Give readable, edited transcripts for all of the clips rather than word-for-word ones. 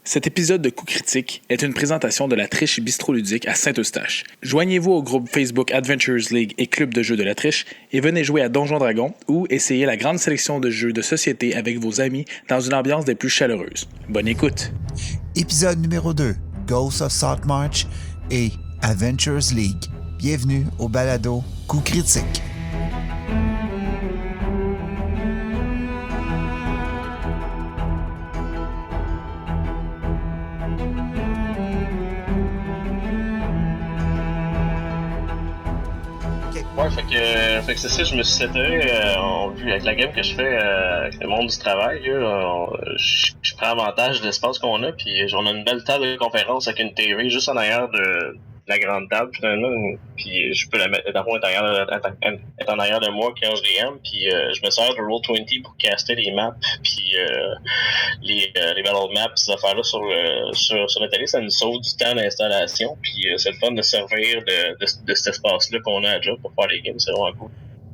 Cet épisode de Coup Critique est une présentation de la Triche Bistro-Ludique à Saint-Eustache. Joignez-vous au groupe Facebook Adventures League et Club de jeux de la Triche et venez jouer à Donjons Dragons ou essayer la grande sélection de jeux de société avec vos amis dans une ambiance des plus chaleureuses. Bonne écoute! Épisode numéro 2, Ghosts of Saltmarsh et Adventures League. Bienvenue au balado Coup Critique. Ouais, fait que c'est ça, je me suis séparé avec la game que je fais avec le monde du travail. Je prends avantage de l'espace qu'on a, puis on a une belle table de conférence avec une TV juste en arrière de la grande table, finalement. Puis je peux la mettre d'abord être en arrière de moi quand je DM, puis je me sers de Roll20 pour caster les maps, puis les battle maps, ces affaires-là sur la télé, ça nous sauve du temps d'installation, puis c'est le fun de servir de cet espace-là qu'on a déjà pour faire les games, c'est vraiment cool.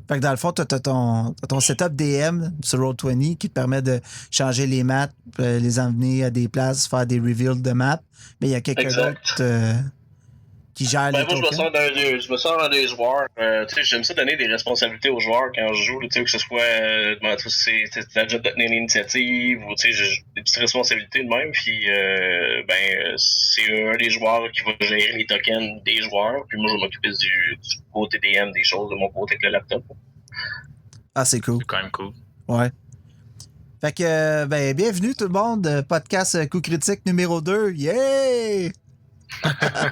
Fait que dans le fond, tu as ton setup DM sur Roll20 qui te permet de changer les maps, les emmener à des places, faire des reveals de maps, mais il y a quelqu'un d'autre qui gère les tokens. Je me sors dans des joueurs. J'aime ça donner des responsabilités aux joueurs quand je joue, que ce soit c'est la job de tenir l'initiative ou j'ai des petites responsabilités de même. Puis c'est un des joueurs qui va gérer les tokens des joueurs. Puis moi je vais m'occuper du côté DM des choses de mon côté avec le laptop. Ah, c'est cool. C'est quand même cool. Ouais. Fait que bienvenue tout le monde, podcast Coup Critique numéro 2. Yeah!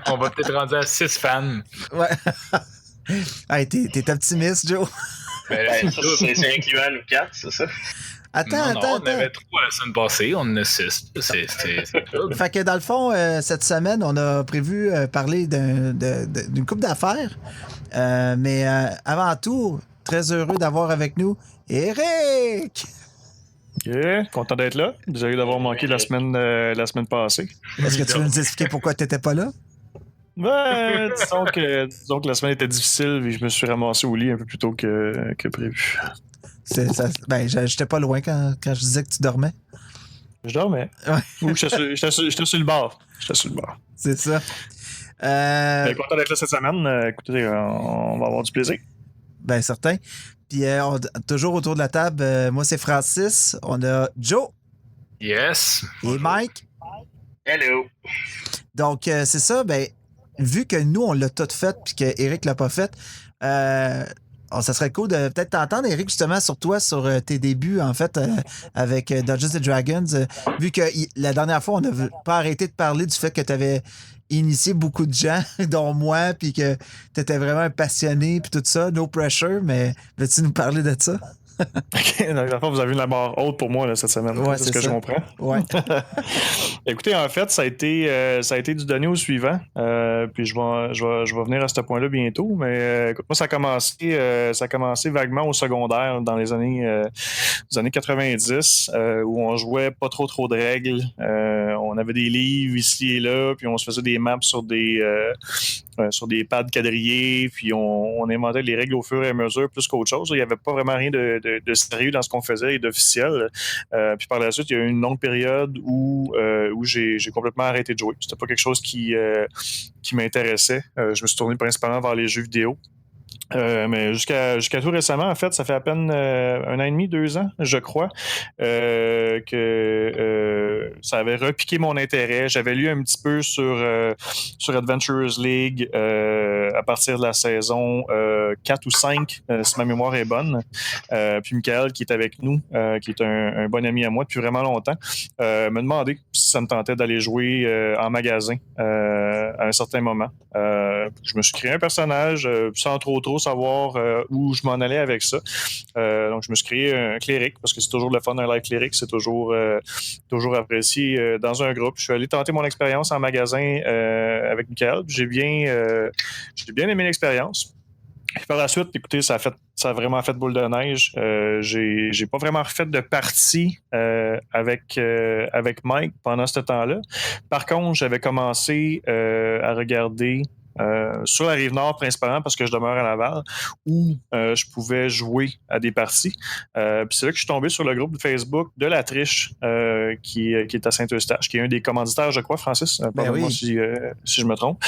On va peut-être rendre à 6 fans. Ouais. Hey, t'es optimiste, Joe. Ben, ça, c'est incluant nous 4, c'est ça? Attends. On avait 3 la semaine passée, on en a 6. C'est cool. Fait que dans le fond, cette semaine, on a prévu parler d'une couple d'affaires. Mais avant tout, très heureux d'avoir avec nous Eric! Yeah, content d'être là. Désolé d'avoir manqué la semaine passée. Est-ce que tu veux nous expliquer pourquoi tu n'étais pas là? Ben, disons que la semaine était difficile et je me suis ramassé au lit un peu plus tôt que prévu. J'étais pas loin quand je disais que tu dormais. Je dormais. Ouais. Ou j'étais sur le bar. C'est ça. Ben, content d'être là cette semaine. Écoutez, on va avoir du plaisir. Ben, certain. Puis, toujours autour de la table, moi, c'est Francis. On a Joe. Yes. Et Mike. Hello. Donc, c'est ça. Ben, vu que nous, on l'a tout fait puis qu'Éric l'a pas fait, ça serait cool de peut-être t'entendre, Éric, justement, sur toi, sur tes débuts, en fait, avec Dungeons & Dragons. Vu que la dernière fois, on n'a pas arrêté de parler du fait que tu avais initié beaucoup de gens, dont moi, puis que tu étais vraiment un passionné, puis tout ça, no pressure, mais veux-tu nous parler de ça? OK, donc vous avez la barre haute pour moi là, cette semaine. Ouais, c'est ce que je comprends. Ouais. Écoutez, en fait, ça a été du donné au suivant. Puis je vais venir à ce point-là bientôt. Mais moi, ça a commencé vaguement au secondaire dans les années 90, où on jouait pas trop de règles. On avait des livres ici et là, puis on se faisait des maps sur des pads quadrillés, puis on inventait les règles au fur et à mesure plus qu'autre chose. Il n'y avait pas vraiment rien de sérieux dans ce qu'on faisait et d'officiel. Puis par la suite, il y a eu une longue période où j'ai complètement arrêté de jouer. C'était pas quelque chose qui m'intéressait. Je me suis tourné principalement vers les jeux vidéo. Mais jusqu'à tout récemment, en fait, ça fait à peine 1 an et demi, 2 ans, je crois, que ça avait repiqué mon intérêt. J'avais lu un petit peu sur Adventures League à partir de la saison 4 ou 5, si ma mémoire est bonne. Puis Michael, qui est avec nous, qui est un bon ami à moi depuis vraiment longtemps, me demandait si ça me tentait d'aller jouer en magasin à un certain moment. Je me suis créé un personnage sans trop savoir où je m'en allais avec ça. Donc, je me suis créé un cléric, parce que c'est toujours le fun d'un live cléric, c'est toujours apprécié dans un groupe. Je suis allé tenter mon expérience en magasin avec Michael. J'ai bien aimé l'expérience. Puis par la suite, écoutez, ça a vraiment fait boule de neige. J'ai pas vraiment refait de partie avec Mike pendant ce temps-là. Par contre, j'avais commencé à regarder sur la Rive-Nord principalement parce que je demeure à Laval, où je pouvais jouer à des parties. Puis c'est là que je suis tombé sur le groupe Facebook de La Triche, qui est à Saint-Eustache, qui est un des commanditaires, je crois, Francis, pardonne-moi si je me trompe.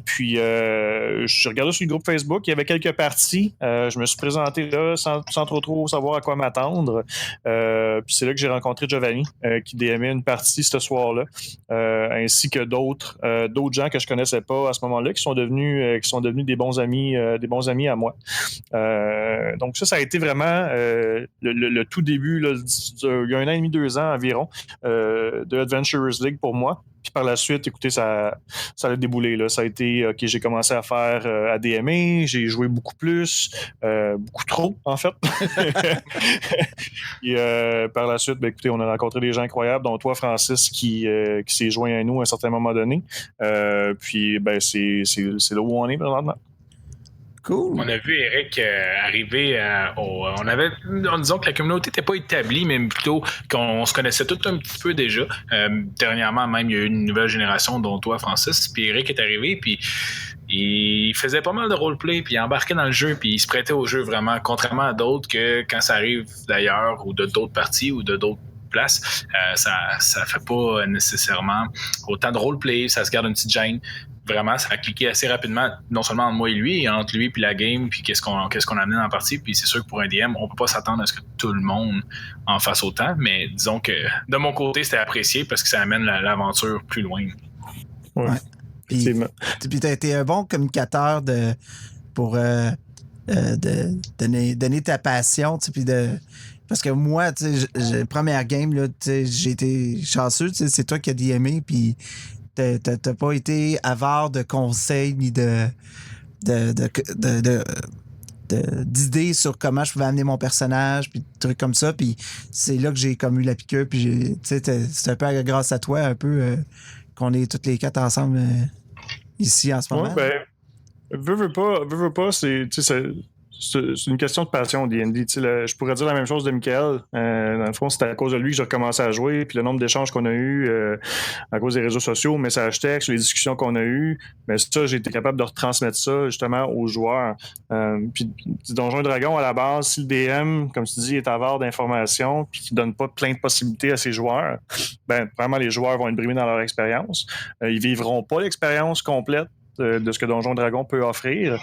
Puis je regardais sur le groupe Facebook, il y avait quelques parties. Je me suis présenté là sans trop savoir à quoi m'attendre. Puis c'est là que j'ai rencontré Giovanni, qui DMait une partie ce soir-là, ainsi que d'autres gens que je connaissais pas à ce moment-là, qui sont devenus des bons amis à moi. Donc ça a été vraiment le tout début, là, il y a 1 an et demi, 2 ans environ, de Adventurers League pour moi. Puis par la suite, écoutez, ça a déboulé. Là. Ça a été, OK, j'ai commencé à faire à DMA, j'ai joué beaucoup plus, beaucoup trop, en fait. Et par la suite, écoutez, on a rencontré des gens incroyables, dont toi, Francis, qui s'est joint à nous à un certain moment donné. Puis, c'est là où on est présentement. Cool. On a vu Eric arriver disons que la communauté n'était pas établie, mais plutôt qu'on se connaissait tout un petit peu déjà. Dernièrement, même, il y a eu une nouvelle génération, dont toi, Francis. Puis Eric est arrivé, puis il faisait pas mal de roleplay, puis il embarquait dans le jeu, puis il se prêtait au jeu vraiment, contrairement à d'autres que quand ça arrive d'ailleurs, ou de d'autres parties, ou de d'autres places, ça fait pas nécessairement autant de roleplay, ça se garde une petite gêne. Vraiment, ça a cliqué assez rapidement, non seulement entre moi et lui, entre lui puis la game, puis qu'est-ce qu'on a amené dans la partie. Puis c'est sûr que pour un DM, on peut pas s'attendre à ce que tout le monde en fasse autant, mais disons que de mon côté, c'était apprécié parce que ça amène l'aventure plus loin. Ouais. Puis tu as été un bon communicateur pour donner ta passion, puis parce que moi, première game, là, j'ai été chanceux, c'est toi qui as DMé, puis t'as pas été avare de conseils ni d'idées sur comment je pouvais amener mon personnage, puis des trucs comme ça. Puis c'est là que j'ai comme eu la piqûre. Puis c'est un peu grâce à toi, un peu, qu'on est tous les 4 ensemble ici en ce moment. Ouais, veux pas, c'est une question de passion, D&D. Je pourrais dire la même chose de Michael. Dans le fond, c'était à cause de lui que j'ai recommencé à jouer. Puis le nombre d'échanges qu'on a eu à cause des réseaux sociaux, messages textes, les discussions qu'on a eues, mais ça, j'ai été capable de retransmettre ça justement aux joueurs. Puis Donjons et Dragons, à la base, si le DM, comme tu dis, est avare d'informations puis qui donne pas plein de possibilités à ses joueurs, vraiment, les joueurs vont être brimés dans leur expérience. Ils vivront pas l'expérience complète de ce que Donjons et Dragons peut offrir.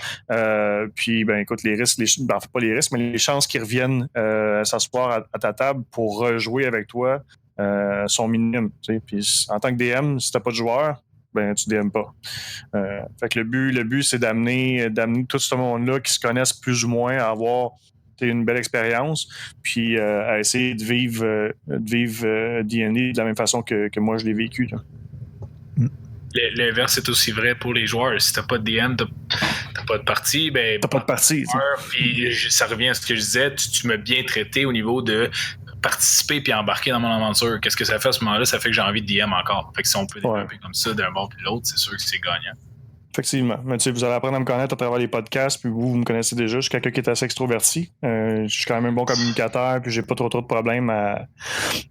Puis, écoute, les risques, pas les risques, mais les chances qu'ils reviennent s'asseoir à ta table pour rejouer avec toi sont minimes. Puis, en tant que DM, si t'as pas de joueur, tu DM pas. Fait que le but, c'est d'amener tout ce monde-là qui se connaissent plus ou moins à avoir une belle expérience, puis à essayer de vivre D&D de la même façon que moi je l'ai vécu. Là. L'inverse est aussi vrai pour les joueurs. Si t'as pas de DM, t'as pas de partie, t'as pas de partie. Puis ça revient à ce que je disais, tu m'as bien traité au niveau de participer puis embarquer dans mon aventure. Qu'est-ce que ça fait à ce moment-là? Ça fait que j'ai envie de DM encore. Fait que si on peut développer comme ça d'un bord puis de l'autre, c'est sûr que c'est gagnant. Effectivement. Mais vous allez apprendre à me connaître à travers les podcasts, puis vous me connaissez déjà. Je suis quelqu'un qui est assez extroverti. Je suis quand même un bon communicateur, puis j'ai pas trop de problèmes à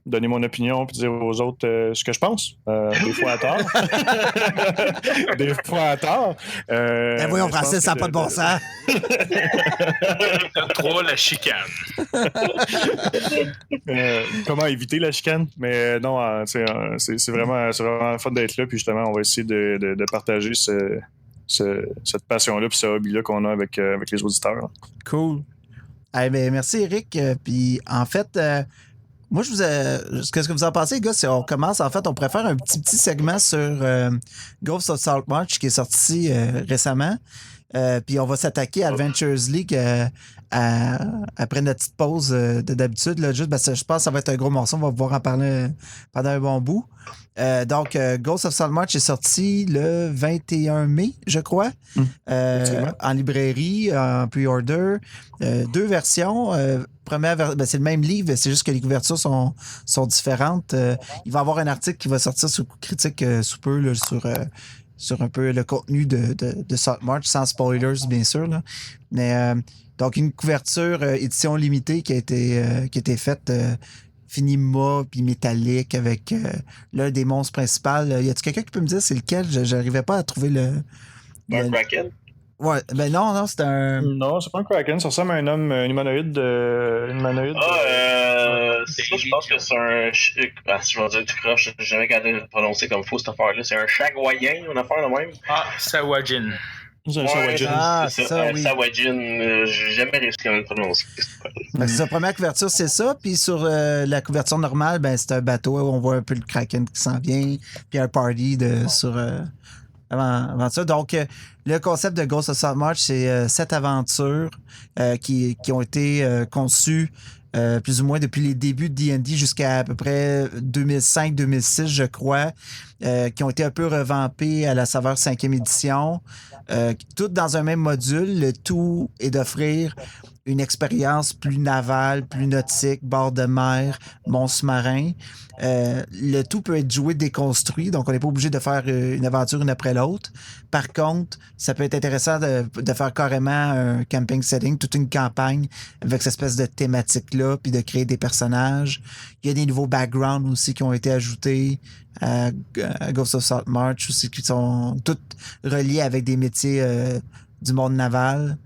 donner mon opinion puis dire aux autres ce que je pense. Des fois à tort. Des fois à tort. Voyons, Francis, ça n'a pas de bon sens. 3, la chicane. Comment éviter la chicane? Mais non, c'est vraiment fun d'être là, puis justement, on va essayer de partager cette passion-là puis ce hobby-là qu'on a avec les auditeurs. Là. Cool. Merci, Eric. Puis, en fait, moi, qu'est-ce que vous en pensez, les gars? Si on commence, en fait, on pourrait faire un petit segment sur Ghost of Saltmarsh qui est sorti récemment. Puis, on va s'attaquer à Adventures League après notre petite pause d'habitude. Là, juste parce que je pense que ça va être un gros morceau. On va pouvoir en parler pendant un bon bout. Donc, Ghost of Saltmarsh est sorti le 21 mai, je crois, en librairie, en pre-order. 2 versions. Première c'est le même livre, c'est juste que les couvertures sont différentes. Il va y avoir un article qui va sortir sur Critique sous peu là, sur un peu le contenu de Saltmarsh, sans spoilers, bien sûr. Là. Mais donc, une couverture édition limitée qui a été faite fini mât puis métallique avec l'un des monstres principaux. Y a-t-il quelqu'un qui peut me dire c'est lequel? Je n'arrivais pas à trouver Un Kraken? Ouais, ben non, c'est un... Non, c'est pas un Kraken, ça ressemble à un homme, un humanoïde. Ça, je pense que c'est un... si je vais dire tout croche, j'ai jamais regardé le prononcer comme faux, cette affaire-là. C'est un Shagwayen, une affaire de même? Sawajin. C'est un Ouais, Sawajin. c'est ça, oui. Sawajin, j'ai jamais réussi à le prononcer. C'est sa première couverture, c'est ça. Puis sur la couverture normale, ben c'est un bateau où on voit un peu le Kraken qui s'en vient. Puis un party sur... Avant ça. Donc, le concept de Ghost of Saltmarsh, c'est 7 aventures qui ont été conçues plus ou moins depuis les débuts de D&D jusqu'à peu près 2005-2006, je crois, qui ont été un peu revampées à la saveur 5e édition. Toutes dans un même module. Le tout est d'offrir une expérience plus navale, plus nautique, bord de mer, monstres marins. Le tout peut être joué déconstruit, donc on n'est pas obligé de faire une aventure une après l'autre. Par contre, ça peut être intéressant de faire carrément un camping setting, toute une campagne avec cette espèce de thématique-là, puis de créer des personnages. Il y a des nouveaux backgrounds aussi qui ont été ajoutés à Ghost of Saltmarsh aussi, qui sont tous reliés avec des métiers du monde naval.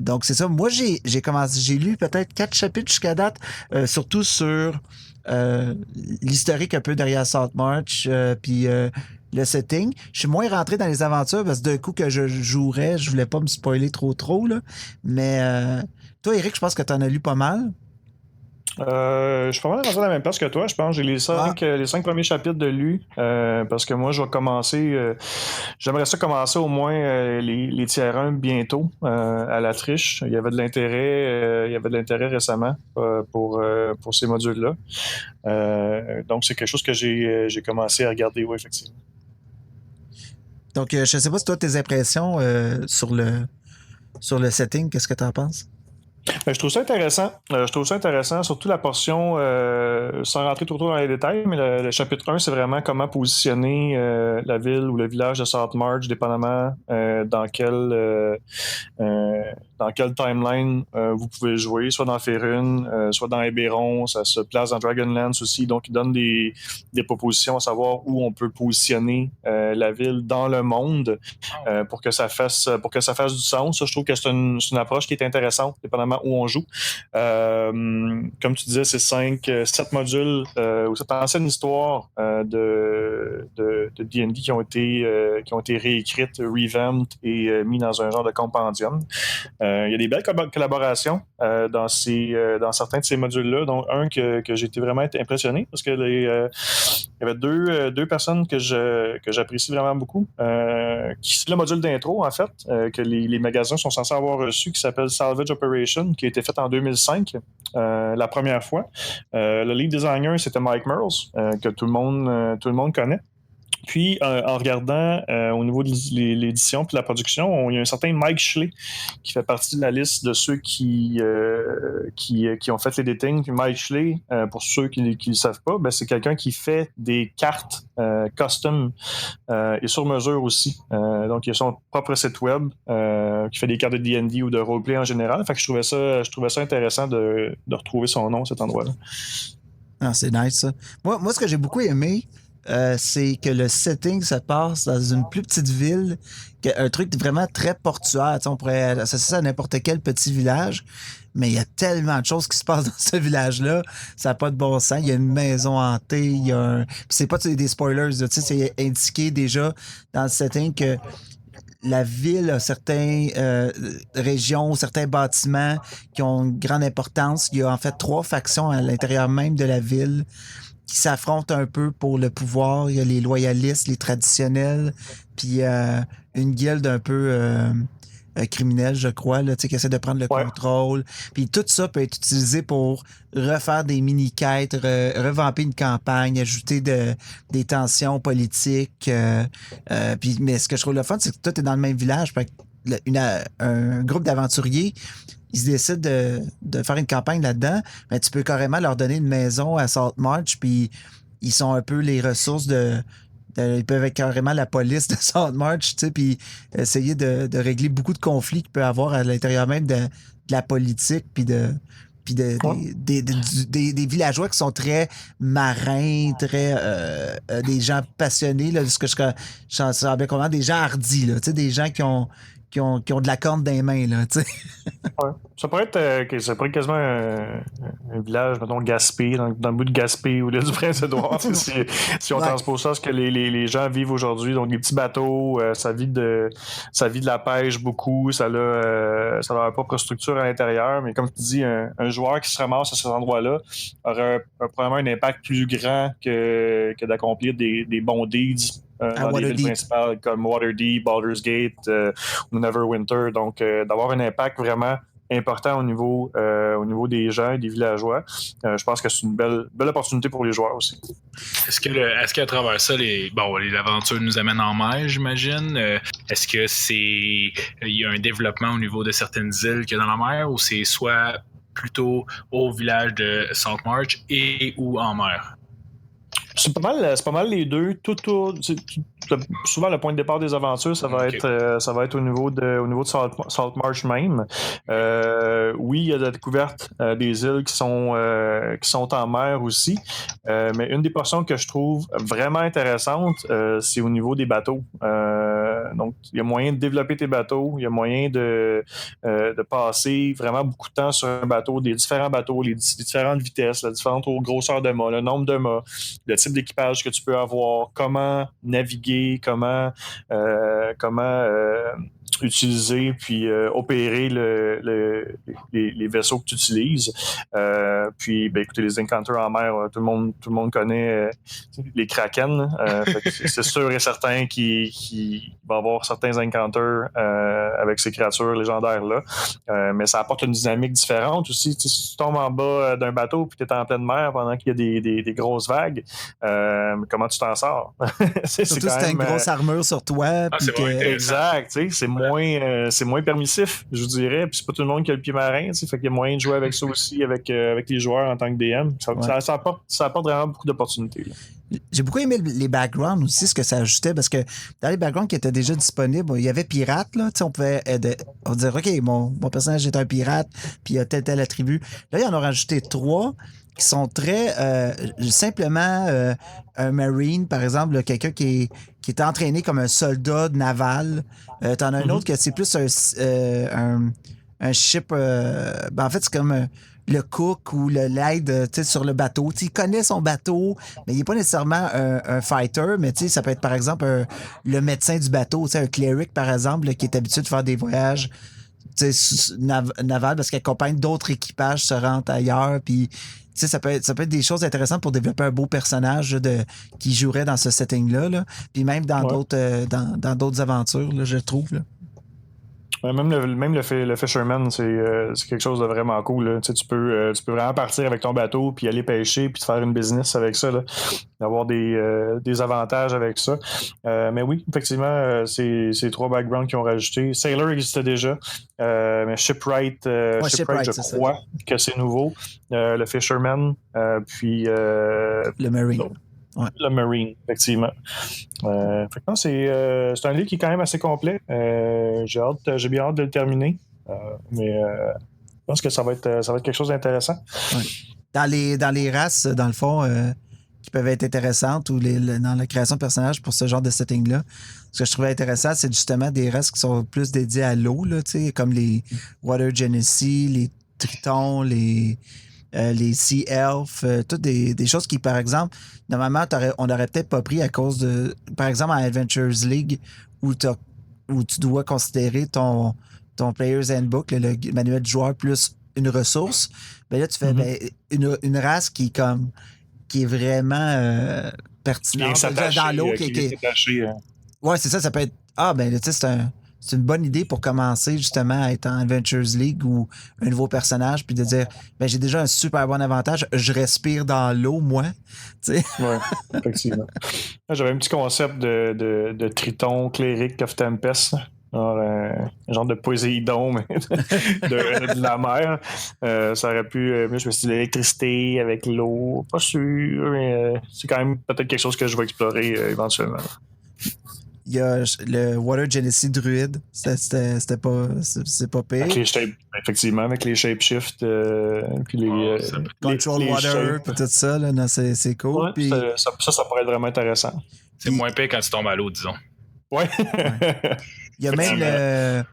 Donc c'est ça. Moi j'ai lu peut-être 4 chapitres jusqu'à date, surtout sur l'historique un peu derrière Saltmarsh, puis le setting. Je suis moins rentré dans les aventures parce que d'un coup que je jouerais, je voulais pas me spoiler trop là. Mais toi, Eric, je pense que tu en as lu pas mal. Je suis pas mal rendu à la même place que toi. Je pense que j'ai les 5 premiers chapitres de lus parce que moi, je vais commencer. J'aimerais ça commencer au moins les tiers 1 bientôt à la triche. Il y avait de l'intérêt récemment pour ces modules-là. Donc, c'est quelque chose que j'ai commencé à regarder, oui, effectivement. Donc, je sais pas si toi, tes impressions sur le setting, qu'est-ce que tu en penses? Je trouve ça intéressant. Surtout la portion, sans rentrer trop dans les détails, mais le chapitre 1, c'est vraiment comment positionner la ville ou le village de Saltmarsh, dépendamment dans quel timeline vous pouvez jouer, soit dans Faerun, soit dans Eberron, ça se place dans Dragonlance aussi. Donc, il donne des propositions à savoir où on peut positionner la ville dans le monde pour que ça fasse du sens. Ça, je trouve que c'est une approche qui est intéressante, dépendamment où on joue. Comme tu disais, c'est 7 modules ou cette ancienne histoire de D&D qui ont été réécrites, revamped et mis dans un genre de compendium. Il y a des belles collaborations dans certains de ces modules-là, dont un que j'ai été vraiment impressionné parce que il y avait deux personnes que j'apprécie vraiment beaucoup. C'est le module d'intro, en fait, que les magasins sont censés avoir reçu, qui s'appelle Salvage Operation, qui a été fait en 2005, la première fois. Le lead designer, c'était Mike Mearls, que tout le monde connaît. Puis, en regardant au niveau de l'édition puis de la production, il y a un certain Mike Schley qui fait partie de la liste de ceux qui ont fait l'editing. Puis Mike Schley, pour ceux qui ne le savent pas, ben, c'est quelqu'un qui fait des cartes custom et sur mesure aussi. Donc, il a son propre site web qui fait des cartes de D&D ou de roleplay en général. Fait que je trouvais ça intéressant de retrouver son nom à cet endroit-là. Ah, c'est nice, ça. Moi, ce que j'ai beaucoup aimé, c'est que le setting se passe dans une plus petite ville, un truc vraiment très portuaire. On pourrait associer ça à n'importe quel petit village, mais il y a tellement de choses qui se passent dans ce village-là, ça n'a pas de bon sens. Il y a une maison hantée, il y a c'est pas des spoilers, c'est indiqué déjà dans le setting que la ville a certaines régions, certains bâtiments qui ont une grande importance. Il y a en fait 3 factions à l'intérieur même de la ville qui s'affrontent un peu pour le pouvoir. Il y a les loyalistes, les traditionnels, puis une guilde un peu criminelle, je crois, là, qui essaie de prendre le contrôle. Puis tout ça peut être utilisé pour refaire des mini-quêtes, revamper une campagne, ajouter des tensions politiques. Mais ce que je trouve le fun, c'est que tout est dans le même village. Un groupe d'aventuriers, ils décident de faire une campagne là-dedans, mais tu peux carrément leur donner une maison à Saltmarsh, puis ils sont un peu les ressources ils peuvent être carrément la police de Saltmarsh, tu sais, puis essayer de régler beaucoup de conflits qu'il peut y avoir à l'intérieur même de la politique, puis de puis des villageois qui sont très marins, très des gens passionnés, là, de ce que je sais bien comment, des gens hardis, là, des gens qui ont de la corne dans les mains, là, tu sais. Ouais. Ça pourrait être quasiment un village, mettons, Gaspé, dans le bout de Gaspé ou l'île du Prince-Édouard, si on transpose ça à ce que les gens vivent aujourd'hui. Donc, des petits bateaux, ça vit de la pêche beaucoup, ça a leur propre structure à l'intérieur, mais comme tu dis, un joueur qui se ramasse à cet endroit-là aurait probablement un impact plus grand que d'accomplir des bons deeds dans des villes principales comme Waterdeep, Baldur's Gate ou Neverwinter. Donc, d'avoir un impact vraiment important au niveau des gens et des villageois. Je pense que c'est une belle opportunité pour les joueurs aussi. Est-ce qu'à travers ça, les aventures nous amènent en mer, j'imagine? Est-ce que il y a un développement au niveau de certaines îles qu'il y a dans la mer, ou c'est soit plutôt au village de Saltmarsh et ou en mer? C'est pas mal les deux. Souvent, le point de départ des aventures, ça va être au niveau de Saltmarsh même. Oui, il y a la découverte des îles qui sont en mer aussi. Mais une des portions que je trouve vraiment intéressante, c'est au niveau des bateaux. Donc, il y a moyen de développer tes bateaux. Il y a moyen de passer vraiment beaucoup de temps sur un bateau, des différents bateaux, les différentes vitesses, la différente grosseur de mât, le nombre de mâts, le type d'équipage que tu peux avoir, comment naviguer, comment utiliser puis opérer les vaisseaux que tu utilises. Puis, écoutez, les encounters en mer, tout le monde connaît les kraken. C'est sûr et certain qu'il va y avoir certains encounters avec ces créatures légendaires-là. Mais ça apporte une dynamique différente aussi. Si tu tombes en bas d'un bateau puis tu es en pleine mer pendant qu'il y a des grosses vagues, comment tu t'en sors? Surtout si tu as une grosse armure sur toi. Exact. C'est moins permissif, je vous dirais. Puis c'est pas tout le monde qui a le pied marin. Fait qu'il y a moyen de jouer avec ça aussi, avec les joueurs en tant que DM. Ça apporte vraiment beaucoup d'opportunités. Là. J'ai beaucoup aimé les backgrounds aussi, ce que ça ajoutait, parce que dans les backgrounds qui étaient déjà disponibles, il y avait pirate, là, on pouvait dire, OK, mon personnage est un pirate, puis il y a tel attribut. Là, ils en ont rajouté 3 qui sont très simplement un marine, par exemple, là, quelqu'un qui est entraîné comme un soldat naval. T'en as un autre que c'est plus un ship... en fait, c'est comme... le cook ou l'aide sur le bateau. T'sais, il connaît son bateau, mais il n'est pas nécessairement un fighter, mais ça peut être par exemple le médecin du bateau, un cleric par exemple, là, qui est habitué de faire des voyages navals parce qu'il accompagne d'autres équipages se rendent ailleurs. Puis ça peut être des choses intéressantes pour développer un beau personnage qui jouerait dans ce setting-là. Là. Puis même dans d'autres aventures, là, je trouve. Là. Même le fisherman, c'est quelque chose de vraiment cool. Là. Tu peux vraiment partir avec ton bateau puis aller pêcher puis te faire une business avec ça. Là. Avoir des avantages avec ça. Mais oui, effectivement, c'est 3 backgrounds qui ont rajouté. Sailor existait déjà. Mais Shipwright, je crois que c'est nouveau. Le fisherman, puis... le marine. Ouais. Le Marine, effectivement. C'est un livre qui est quand même assez complet. J'ai bien hâte de le terminer. Mais je pense que ça va être quelque chose d'intéressant. Ouais. Dans les races, dans le fond, qui peuvent être intéressantes ou dans la création de personnages pour ce genre de setting-là, ce que je trouvais intéressant, c'est justement des races qui sont plus dédiées à l'eau, là, comme les Water Genasi, les Tritons, les Sea Elves, toutes des choses qui, par exemple, normalement, on n'aurait peut-être pas pris à cause de, par exemple, en Adventures League, où tu dois considérer ton Player's Handbook, le manuel du joueur, plus une ressource. Ben là, tu fais une race qui est vraiment pertinente. Dans l'eau, qui est attaché. Ouais, c'est ça. Ça peut être. Tu sais, c'est une bonne idée pour commencer justement à être en Adventures League ou un nouveau personnage, puis de dire j'ai déjà un super bon avantage, je respire dans l'eau, moi. Oui, effectivement. J'avais un petit concept de Triton, Cleric of Tempest. Alors, un genre de Poséidon, mais de la mer. Ça aurait pu. Moi, je me suis dit l'électricité avec l'eau. Pas sûr, mais c'est quand même peut-être quelque chose que je vais explorer éventuellement. Il y a le Water Genesee Druid. C'est pas pire. Effectivement, avec les shapeshift puis les Control les Water puis tout ça, là, non, c'est cool. Ouais, puis... ça pourrait être vraiment intéressant. C'est moins pire quand tu tombes à l'eau, disons. Ouais. Il y a même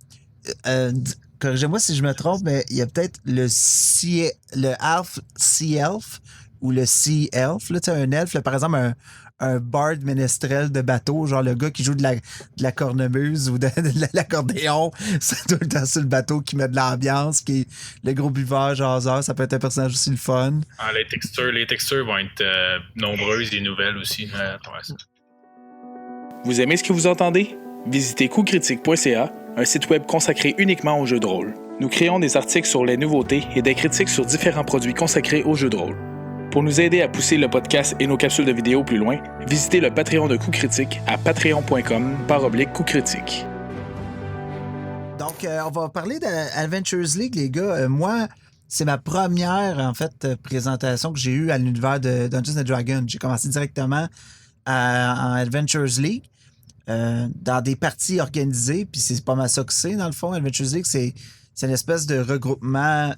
corrigez-moi si je me trompe, mais il y a peut-être le Elf Sea Elf ou le Sea Elf, là, un elfe, là, par exemple un bard ménestrel de bateau, genre le gars qui joue de la cornemuse ou de l'accordéon, c'est tout le temps sur le bateau qui met de l'ambiance, qui est le gros buveur, jaseur, ça peut être un personnage aussi le fun. Les textures vont être nombreuses et nouvelles aussi. Vous aimez ce que vous entendez? Visitez coupcritique.ca, un site web consacré uniquement aux jeux de rôle. Nous créons des articles sur les nouveautés et des critiques sur différents produits consacrés aux jeux de rôle. Pour nous aider à pousser le podcast et nos capsules de vidéos plus loin, visitez le Patreon de Coup Critique à patreon.com/Coup Critique. Donc, on va parler d'Adventures League, les gars. Moi, c'est ma première, en fait, présentation que j'ai eue à l'univers de Dungeons & Dragons. J'ai commencé directement en Adventures League, dans des parties organisées, puis c'est pas mal ça que c'est, dans le fond. Adventures League, c'est une espèce de regroupement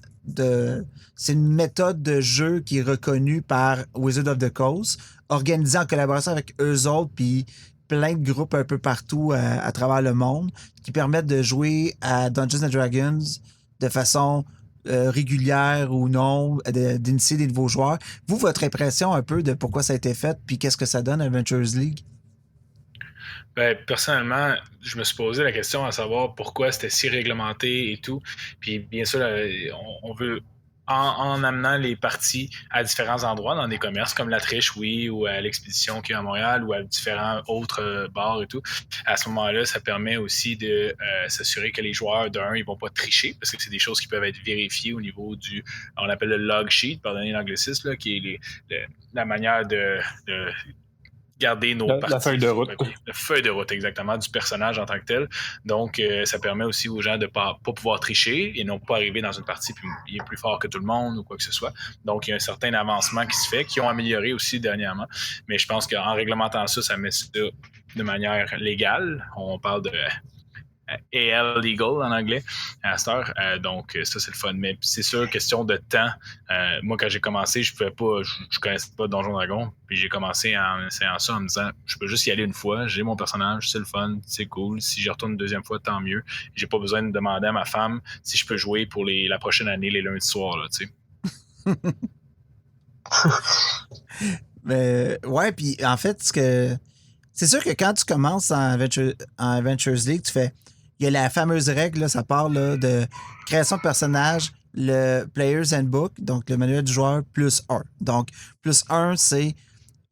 c'est une méthode de jeu qui est reconnue par Wizards of the Coast, organisée en collaboration avec eux autres, puis plein de groupes un peu partout à travers le monde, qui permettent de jouer à Dungeons & Dragons de façon régulière ou non, d'initier des nouveaux joueurs. Vous, votre impression un peu de pourquoi ça a été fait, puis qu'est-ce que ça donne à Adventures League? Ben, personnellement, je me suis posé la question à savoir pourquoi c'était si réglementé et tout. Puis bien sûr, on veut, en amenant les parties à différents endroits dans des commerces comme la Triche, oui, ou à l'Expédition qui est à Montréal, ou à différents autres bars et tout, à ce moment-là, ça permet aussi de s'assurer que les joueurs, d'un, ils vont pas tricher, parce que c'est des choses qui peuvent être vérifiées au niveau du, on appelle le log sheet, pardonnez l'anglicisme, là, qui est la manière de garder nos parties. La feuille de route. La feuille de route, exactement, du personnage en tant que tel. Donc, ça permet aussi aux gens de ne pas pouvoir tricher et non pas arriver dans une partie puis il est plus fort que tout le monde ou quoi que ce soit. Donc, il y a un certain avancement qui se fait, qui ont amélioré aussi dernièrement. Mais je pense qu'en réglementant ça, ça met ça de manière légale. On parle de AL legal en anglais à cette heure. Donc, ça, c'est le fun. Mais c'est sûr, question de temps. Moi, quand j'ai commencé, je connaissais pas Donjon Dragon. Puis j'ai commencé en essayant ça en me disant, je peux juste y aller une fois. J'ai mon personnage, c'est le fun, c'est cool. Si j'y retourne une deuxième fois, tant mieux. J'ai pas besoin de demander à ma femme si je peux jouer pour la prochaine année, les lundis soirs, là, tu sais. Mais, ouais, puis en fait, c'est sûr que quand tu commences en Adventures League, tu fais. Il y a la fameuse règle, là, ça parle là, de création de personnage, le Player's Handbook, donc le manuel du joueur, plus 1. Donc, plus 1, c'est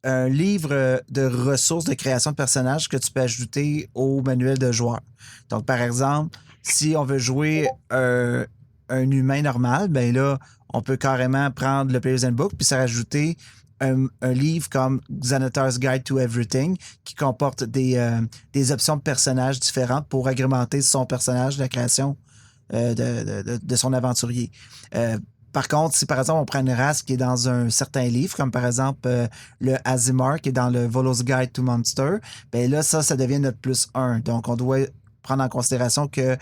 un livre de ressources de création de personnage que tu peux ajouter au manuel de joueur. Donc, par exemple, si on veut jouer un humain normal, ben là, on peut carrément prendre le Player's Handbook puis se rajouter un livre comme Xanatar's Guide to Everything qui comporte des options de personnages différentes pour agrémenter son personnage, la création de son aventurier. Par contre, si par exemple on prend une race qui est dans un certain livre, comme par exemple le Azimar qui est dans le Volo's Guide to Monster, ben là, ça devient notre plus 1. Donc, on doit prendre en considération que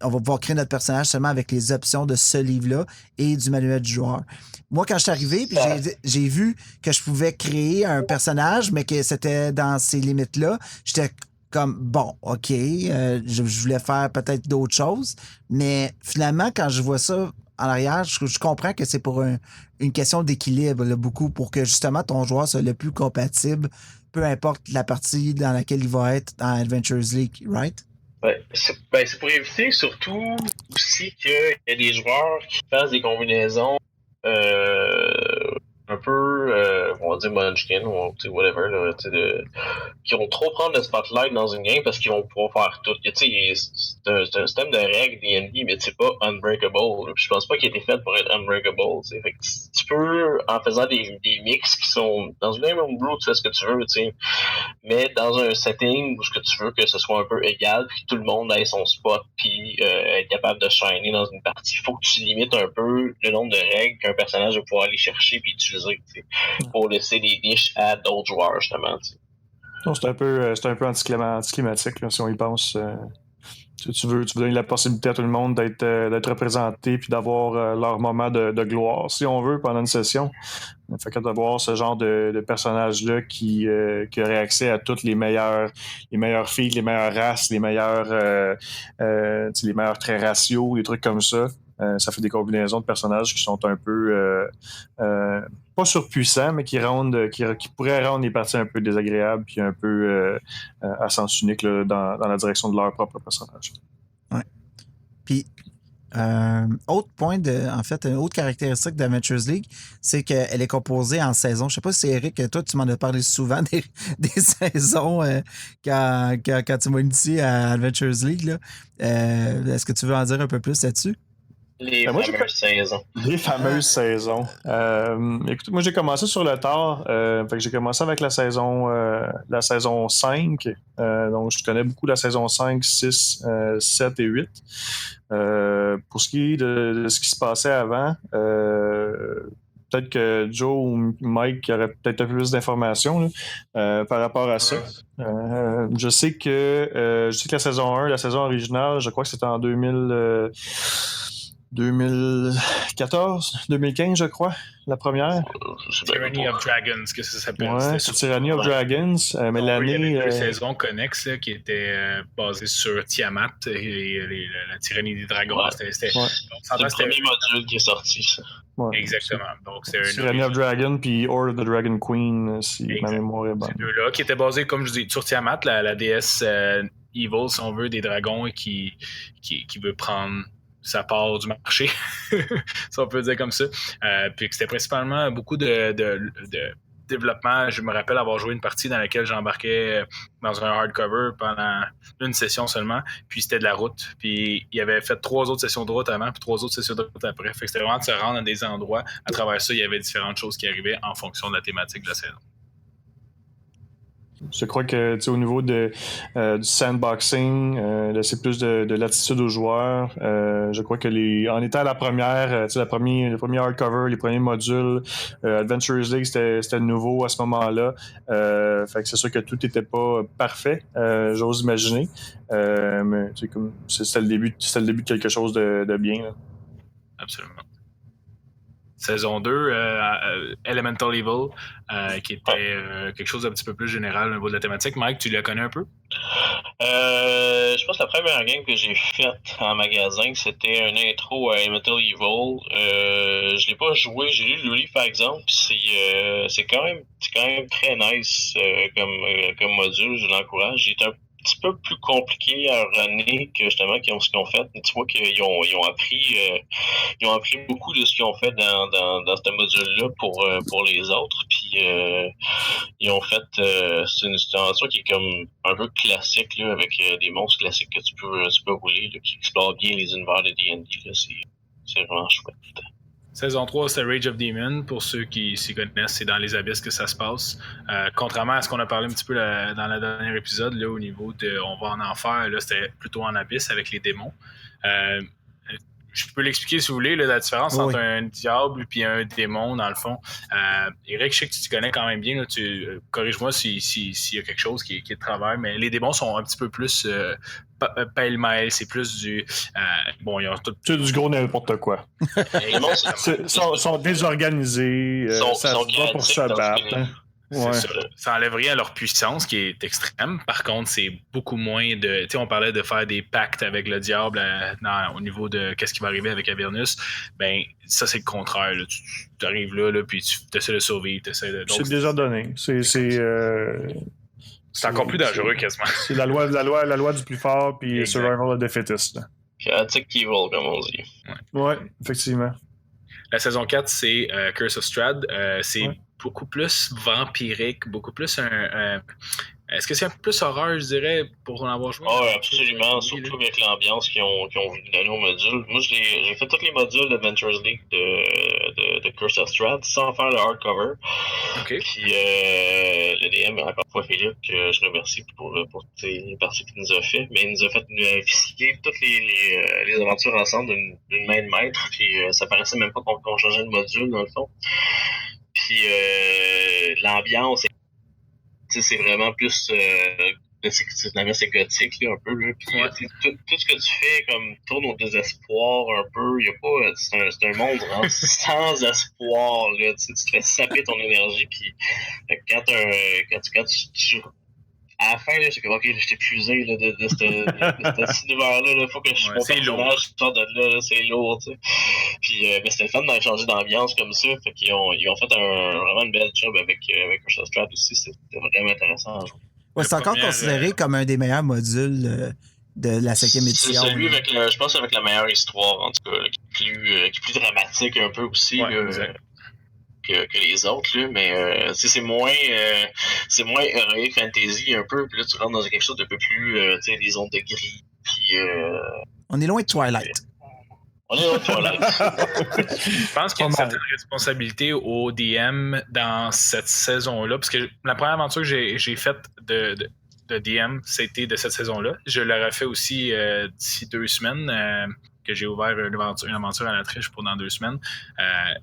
on va pouvoir créer notre personnage seulement avec les options de ce livre-là et du manuel du joueur. Moi, quand je suis arrivé, puis j'ai vu que je pouvais créer un personnage, mais que c'était dans ces limites-là, j'étais comme, bon, OK, je voulais faire peut-être d'autres choses, mais finalement, quand je vois ça en arrière, je comprends que c'est pour une question d'équilibre, là, beaucoup, pour que justement ton joueur soit le plus compatible, peu importe la partie dans laquelle il va être dans Adventures League, right? C'est pour éviter surtout aussi qu'il y a des joueurs qui fassent des combinaisons un peu, on va dire munchkin ou whatever, là, qui vont trop prendre le spotlight dans une game parce qu'ils vont pouvoir faire tout. C'est un système de règles D&D, mais c'est pas unbreakable. Je pense pas qu'il a été fait pour être unbreakable. Fait que tu peux, en faisant des mix qui sont dans une game homebrew, tu fais ce que tu veux, mais dans un setting où ce que tu veux que ce soit un peu égal, puis que tout le monde ait son spot, puis être capable de shiner dans une partie, il faut que tu limites un peu le nombre de règles qu'un personnage va pouvoir aller chercher puis utiliser, pour laisser des niches à d'autres joueurs, justement. Non, c'est un peu anticlimatique, là, si on y pense. Tu veux donner la possibilité à tout le monde d'être représenté puis d'avoir leur moment de gloire, si on veut, pendant une session. Fait que d'avoir ce genre de personnage-là qui aurait accès à toutes les meilleures filles, les meilleures races, les meilleurs traits raciaux, des trucs comme ça. Ça fait des combinaisons de personnages qui sont un peu pas surpuissants, mais qui pourraient rendre les parties un peu désagréables puis un peu à sens unique là, dans la direction de leur propre personnage. Ouais. Puis autre point une autre caractéristique de Adventures League, c'est qu'elle est composée en saisons. Je sais pas si Eric, toi, tu m'en as parlé souvent des saisons quand tu m'as initié à Adventures League. Là. Est-ce que tu veux en dire un peu plus là-dessus? Les fameuses saisons. Les fameuses saisons. Écoute, moi, j'ai commencé sur le tard. Fait que j'ai commencé avec la saison 5. Donc, je connais beaucoup la saison 5, 6, 7 et 8. Pour ce qui est de ce qui se passait avant, peut-être que Joe ou Mike auraient peut-être un peu plus d'informations par rapport à ça. Je sais que la saison 1, la saison originale, je crois que c'était en 2014, 2015, je crois, la première. Tyranny of Dragons, que ça s'appelle. Ouais, c'est Tyranny of Dragons. Mais l'année. Il y avait 2 saisons connexes là, qui étaient basées sur Tiamat et la Tyrannie des Dragons. Ouais. C'était le premier module qui est sorti, ça. Ouais, exactement. Donc, c'est Tyranny of Dragon puis Or of the Dragon Queen, si ma mémoire est bonne. Ces deux-là, qui étaient basés, comme je dis, sur Tiamat, la déesse Evil, si on veut, des dragons et qui veut prendre sa part du marché, si on peut dire comme ça. Puis que c'était principalement beaucoup de développement. Je me rappelle avoir joué une partie dans laquelle j'embarquais dans un hardcover pendant une session seulement, puis c'était de la route. Puis il avait fait 3 autres sessions de route avant, puis 3 autres sessions de route après. Fait que c'était vraiment de se rendre à des endroits. À travers ça, il y avait différentes choses qui arrivaient en fonction de la thématique de la saison. Je crois que au niveau du sandboxing, laisser plus de latitude aux joueurs. Je crois que en étant à la première, le premier hardcover, les premiers modules, Adventures League, c'était nouveau à ce moment-là. Fait que c'est sûr que tout n'était pas parfait, j'ose imaginer. Mais c'était le début de quelque chose de bien. Là. Absolument. Saison 2, Elemental Evil, qui était quelque chose d'un petit peu plus général au niveau de la thématique. Mike, tu la connais un peu? Je pense que la première game que j'ai faite en magasin, c'était un intro à Elemental Evil. Je l'ai pas joué, j'ai lu le livre par exemple, c'est quand même très nice comme module, je l'encourage. Il est un petit peu plus compliqué à runner que justement ce qu'ils ont fait. Tu vois qu'ils ont appris beaucoup de ce qu'ils ont fait dans ce module-là pour les autres. Puis ils ont fait c'est une aventure qui est comme un peu classique là, avec des monstres classiques que tu peux rouler, là, qui explorent bien les univers de D&D. Là. C'est vraiment chouette. Saison 3, c'est Rage of Demon. Pour ceux qui s'y connaissent, c'est dans les abysses que ça se passe. Contrairement à ce qu'on a parlé un petit peu dans le dernier épisode, là, au niveau de on va en enfer, là, c'était plutôt en abysse avec les démons. Je peux l'expliquer si vous voulez, là, la différence entre un diable et un démon, dans le fond. Eric, je sais que tu t'y connais quand même bien. Là, corrige-moi s'il y a quelque chose qui est de travers, mais les démons sont un petit peu plus pêle-mêle. C'est plus du... bon, il y a tout... C'est du gros n'importe quoi. Ils sont désorganisés. Ça se bat pour se battre. Hein. Ouais. Ça enlève rien à leur puissance qui est extrême. Par contre, c'est beaucoup moins de... Tu sais, on parlait de faire des pactes avec le diable au niveau de qu'est-ce qui va arriver avec Avernus. Ben, ça, c'est le contraire. Là. Tu arrives là, puis tu essaies de sauver. C'est déjà donné. C'est encore plus dangereux quasiment. C'est la loi du plus fort, puis survival of the fittest. Chaotic evil, comme on dit. Ouais, effectivement. La saison 4, c'est Curse of Strahd. C'est beaucoup plus vampirique, beaucoup plus est-ce que c'est un peu plus horreur, je dirais, pour en avoir joué? Oui, absolument, surtout avec l'ambiance qu'ils ont donné au module. Moi, j'ai fait tous les modules d'Adventures League de Curse of Strahd sans faire le hardcover. Okay. Puis le DM, encore une fois, Philippe, que je remercie pour les parties qu'il nous a fait. Mais il nous a fait visiter toutes les aventures ensemble d'une main de maître. Puis ça paraissait même pas qu'on changeait de module, dans le fond. Puis l'ambiance c'est vraiment plus finalement c'est gothique là, un peu là. Puis tout ce que tu fais comme tourne au désespoir un peu. Y a pas c'est un monde sans espoir là. Tu te fais saper ton énergie. Puis quand tu joues à la fin, là, j'ai comme, ok, je suis épuisé là, de cet univers-là. Là, faut que mon personnage sorte de là, c'est lourd. Tu sais. Puis, mais c'était le fun d'en changer d'ambiance comme ça. Fait qu'ils ont fait vraiment une belle job avec Ursa Strat aussi. C'était vraiment intéressant à jouer. Ouais, c'est encore considéré comme un des meilleurs modules de la 5e édition. C'est celui avec, je pense, avec la meilleure histoire, en tout cas, qui est plus dramatique un peu aussi. Que les autres là, mais c'est moins heroic fantasy un peu, puis là tu rentres dans quelque chose de peu plus tu sais, des ondes de gris, puis on est loin de Twilight. On est loin de Twilight. Je pense qu'il y a une certaine responsabilité au DM dans cette saison-là, parce que la première aventure que j'ai faite de DM, c'était de cette saison-là. Je l'aurais fait aussi d'ici 2 semaines. Que j'ai ouvert une aventure à la triche pendant 2 semaines.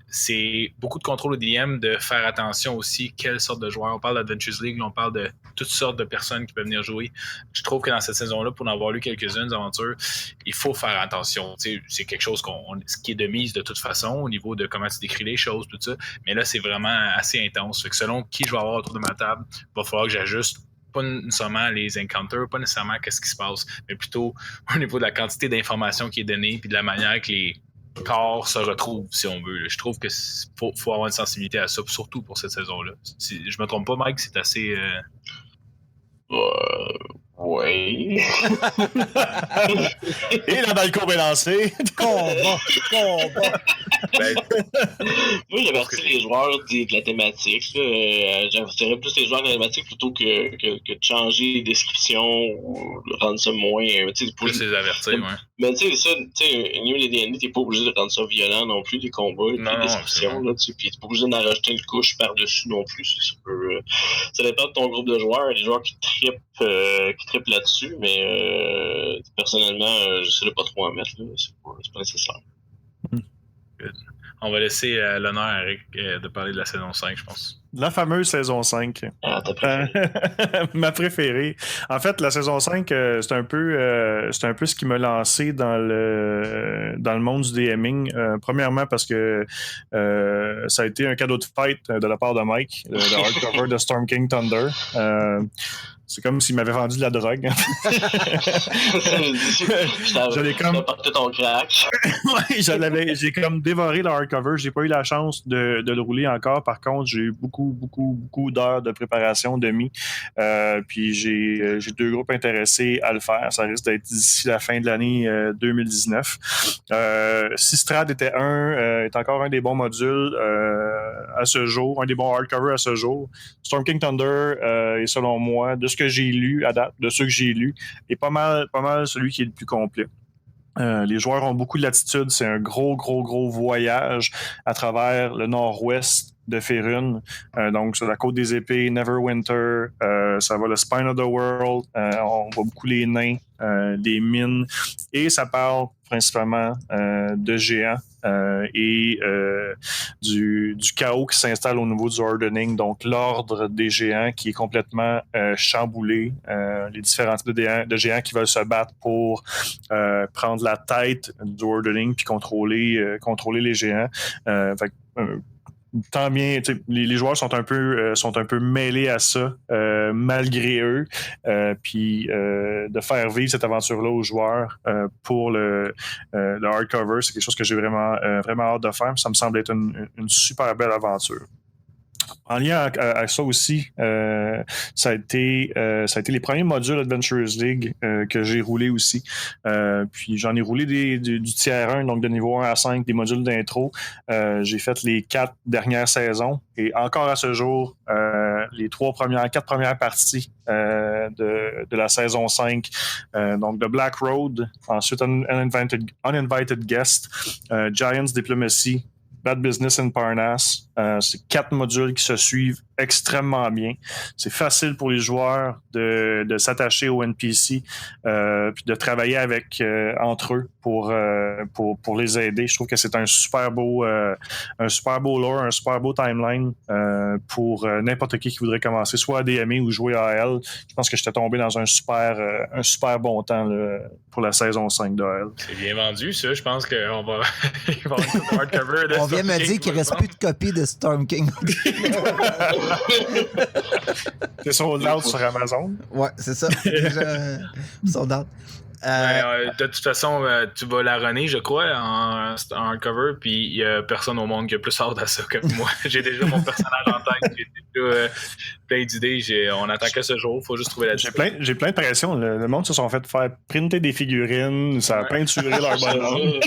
C'est beaucoup de contrôle au DM, de faire attention aussi quelle sorte de joueurs. On parle d'Adventures League, on parle de toutes sortes de personnes qui peuvent venir jouer. Je trouve que dans cette saison-là, pour en avoir lu quelques-unes aventures, il faut faire attention. T'sais, c'est quelque chose qui est de mise de toute façon au niveau de comment tu décris les choses, tout ça. Mais là, c'est vraiment assez intense. Fait que selon qui je vais avoir autour de ma table, il va falloir que j'ajuste pas nécessairement les encounters, pas nécessairement qu'est-ce qui se passe, mais plutôt au niveau de la quantité d'informations qui est donnée puis de la manière que les corps se retrouvent, si on veut. Là. Je trouve que faut avoir une sensibilité à ça, surtout pour cette saison-là. Si je me trompe pas, Mike, c'est assez... Oui. Et la balcon est lancé. Combat. Moi, j'avertis les joueurs de la thématique. J'avertirais plus les joueurs de la thématique plutôt que de changer les descriptions ou de rendre ça moins... Plus les avertir, ouais. Mais tu sais, ça, New D&D, t'es pas obligé de rendre ça violent non plus, les combats, les descriptions, là, puis t'es pas obligé d'en rajouter une couche par-dessus non plus. Ça dépend de ton groupe de joueurs. Il y a des joueurs qui trippent là-dessus, mais personnellement, je sais pas trop en mettre, là. C'est pas nécessaire. Good. On va laisser l'honneur à Eric de parler de la saison 5, je pense. La fameuse saison 5. Ah, ta préférée. Ma préférée. En fait, la saison 5, c'est un peu ce qui m'a lancé dans le monde du DMing. Premièrement, parce que ça a été un cadeau de fête de la part de Mike, le hardcover de Storm King Thunder. C'est comme s'il m'avait vendu de la drogue. J'avais comme porté ton crack. Ouais, j'ai comme dévoré le hardcover. J'ai pas eu la chance de le rouler encore. Par contre, j'ai eu beaucoup d'heures de préparation demi. Puis j'ai 2 groupes intéressés à le faire. Ça risque d'être d'ici la fin de l'année 2019. Sistrad est encore un des bons modules à ce jour, un des bons hardcovers à ce jour. Storm King Thunder est selon moi, de ce que j'ai lu à date, de ceux que j'ai lus, est pas mal celui qui est le plus complet. Les joueurs ont beaucoup de latitude. C'est un gros voyage à travers le nord-ouest de Faerun. Donc, sur la côte des épées, Neverwinter, ça va le Spine of the World, on voit beaucoup les nains, des mines, et ça parle principalement de géants et du chaos qui s'installe au niveau du Hardening, donc l'ordre des géants qui est complètement chamboulé, les différents types de géants qui veulent se battre pour prendre la tête du Hardening puis contrôler les géants. Tant bien, les joueurs sont un peu mêlés à ça, malgré eux, puis de faire vivre cette aventure-là aux joueurs pour le hardcover, c'est quelque chose que j'ai vraiment hâte de faire. Ça me semble être une super belle aventure. En lien à ça aussi, ça a été les premiers modules Adventures League que j'ai roulé aussi. Puis j'en ai roulé du tiers 1, donc de niveau 1 à 5, des modules d'intro. J'ai fait les 4 dernières saisons et encore à ce jour, les 4 premières parties de la saison 5. Donc The Black Road, ensuite Uninvited Guest, Giants Diplomacy, Bad Business in Parnasse. C'est 4 modules qui se suivent extrêmement bien. C'est facile pour les joueurs de s'attacher aux NPC puis de travailler avec entre eux pour les aider. Je trouve que c'est un super beau lore, un super beau timeline pour n'importe qui voudrait commencer, soit à DME ou jouer à AL. Je pense que j'étais tombé dans un super bon temps là, pour la saison 5 d'AL. C'est bien vendu, ça. Je pense qu'on va il va y avoir une hardcover de On vient Storm me King, dire qu'il ne reste plus de copies de Storm King. C'est sold out sur Amazon. Ouais, c'est ça. Déjà, sold out. De toute façon, tu vas la runner, je crois, en hardcover, puis il n'y a personne au monde qui a plus hâte à ça que moi. J'ai déjà mon personnage en tête, j'ai déjà plein d'idées. On attend que ce jour, il faut juste trouver la J'ai plein de pression. Le monde se sont fait faire printer des figurines, ça a peinturé leur bonhomme.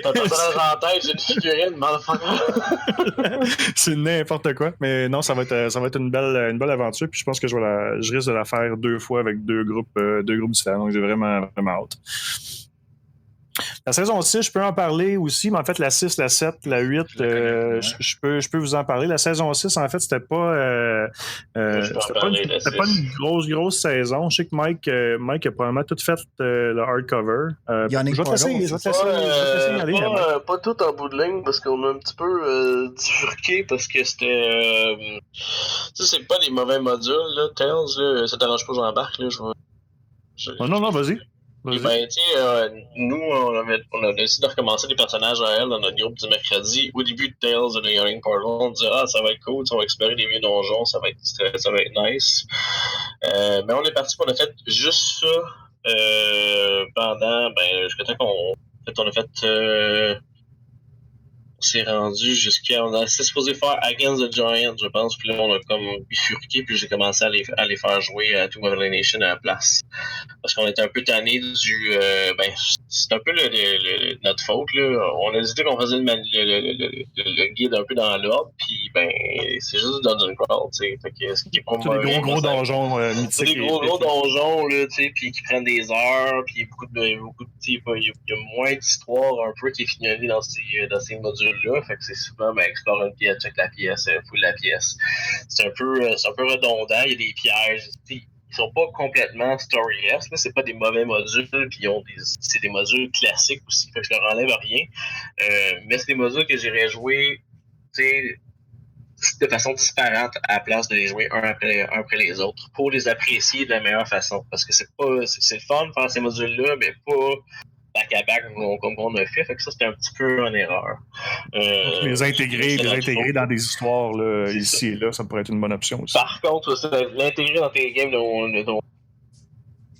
T'as ton personnage en tête, j'ai une figurine, motherfucker. C'est n'importe quoi. Mais non, ça va être une belle aventure. Puis je pense que je risque de la faire 2 fois avec deux groupes différents. Donc j'ai vraiment hâte. La saison 6, je peux en parler aussi, mais en fait, la 6, la 7, la 8, je peux vous en parler. La saison 6, en fait, c'était pas une grosse saison. Je sais que Mike a probablement tout fait le hardcover. Je vais te laisser y aller. Pas tout en bout de ligne, parce qu'on a un petit peu bifurqué, parce que c'était... tu sais, c'est pas des mauvais modules, là, Tales, là, ça t'arrange pas, j'embarque, là, Non, vas-y. Et ben, tu sais, nous, on a décidé de recommencer des personnages à elle dans notre groupe du mercredi. Au début de Tales of the Yawning Portal, on disait, ça va être cool, on va explorer les vieux donjons, ça va être nice. Mais on est parti pour le fait juste ça pendant, jusqu'à temps on a fait... on s'est rendu jusqu'à... On a supposé faire Against the Giant, je pense, puis là, on a comme bifurqué, puis j'ai commencé à les faire jouer à Two Mother Nation à la place. Parce qu'on était un peu tanné du... c'est un peu notre faute, là. On a décidé qu'on faisait le guide un peu dans l'ordre, puis c'est juste du Dungeon Crawl, tu sais. Fait que ce qui est pas mauvais, des gros donjons mythiques. C'est des gros donjons, là, tu sais, puis qui prennent des heures, puis il y a moins d'histoire un peu qui est fignolée dans ces modules-là. Fait que c'est souvent, explore une pièce, check la pièce, fouille la pièce. C'est un peu redondant, il y a des pièges, ils sont pas complètement story-esque, là, c'est pas des mauvais modules, puis c'est des modules classiques aussi, fait que je leur enlève rien. Mais c'est des modules que j'irais jouer, tu sais, de façon disparate à la place de les jouer un après les autres, pour les apprécier de la meilleure façon. Parce que c'est le fun de faire ces modules-là, mais pas back-à-back comme on a fait. Fait que ça, c'était un petit peu une erreur. Les intégrer dans des histoires là, ici et là, ça pourrait être une bonne option aussi. Par contre, l'intégrer dans tes games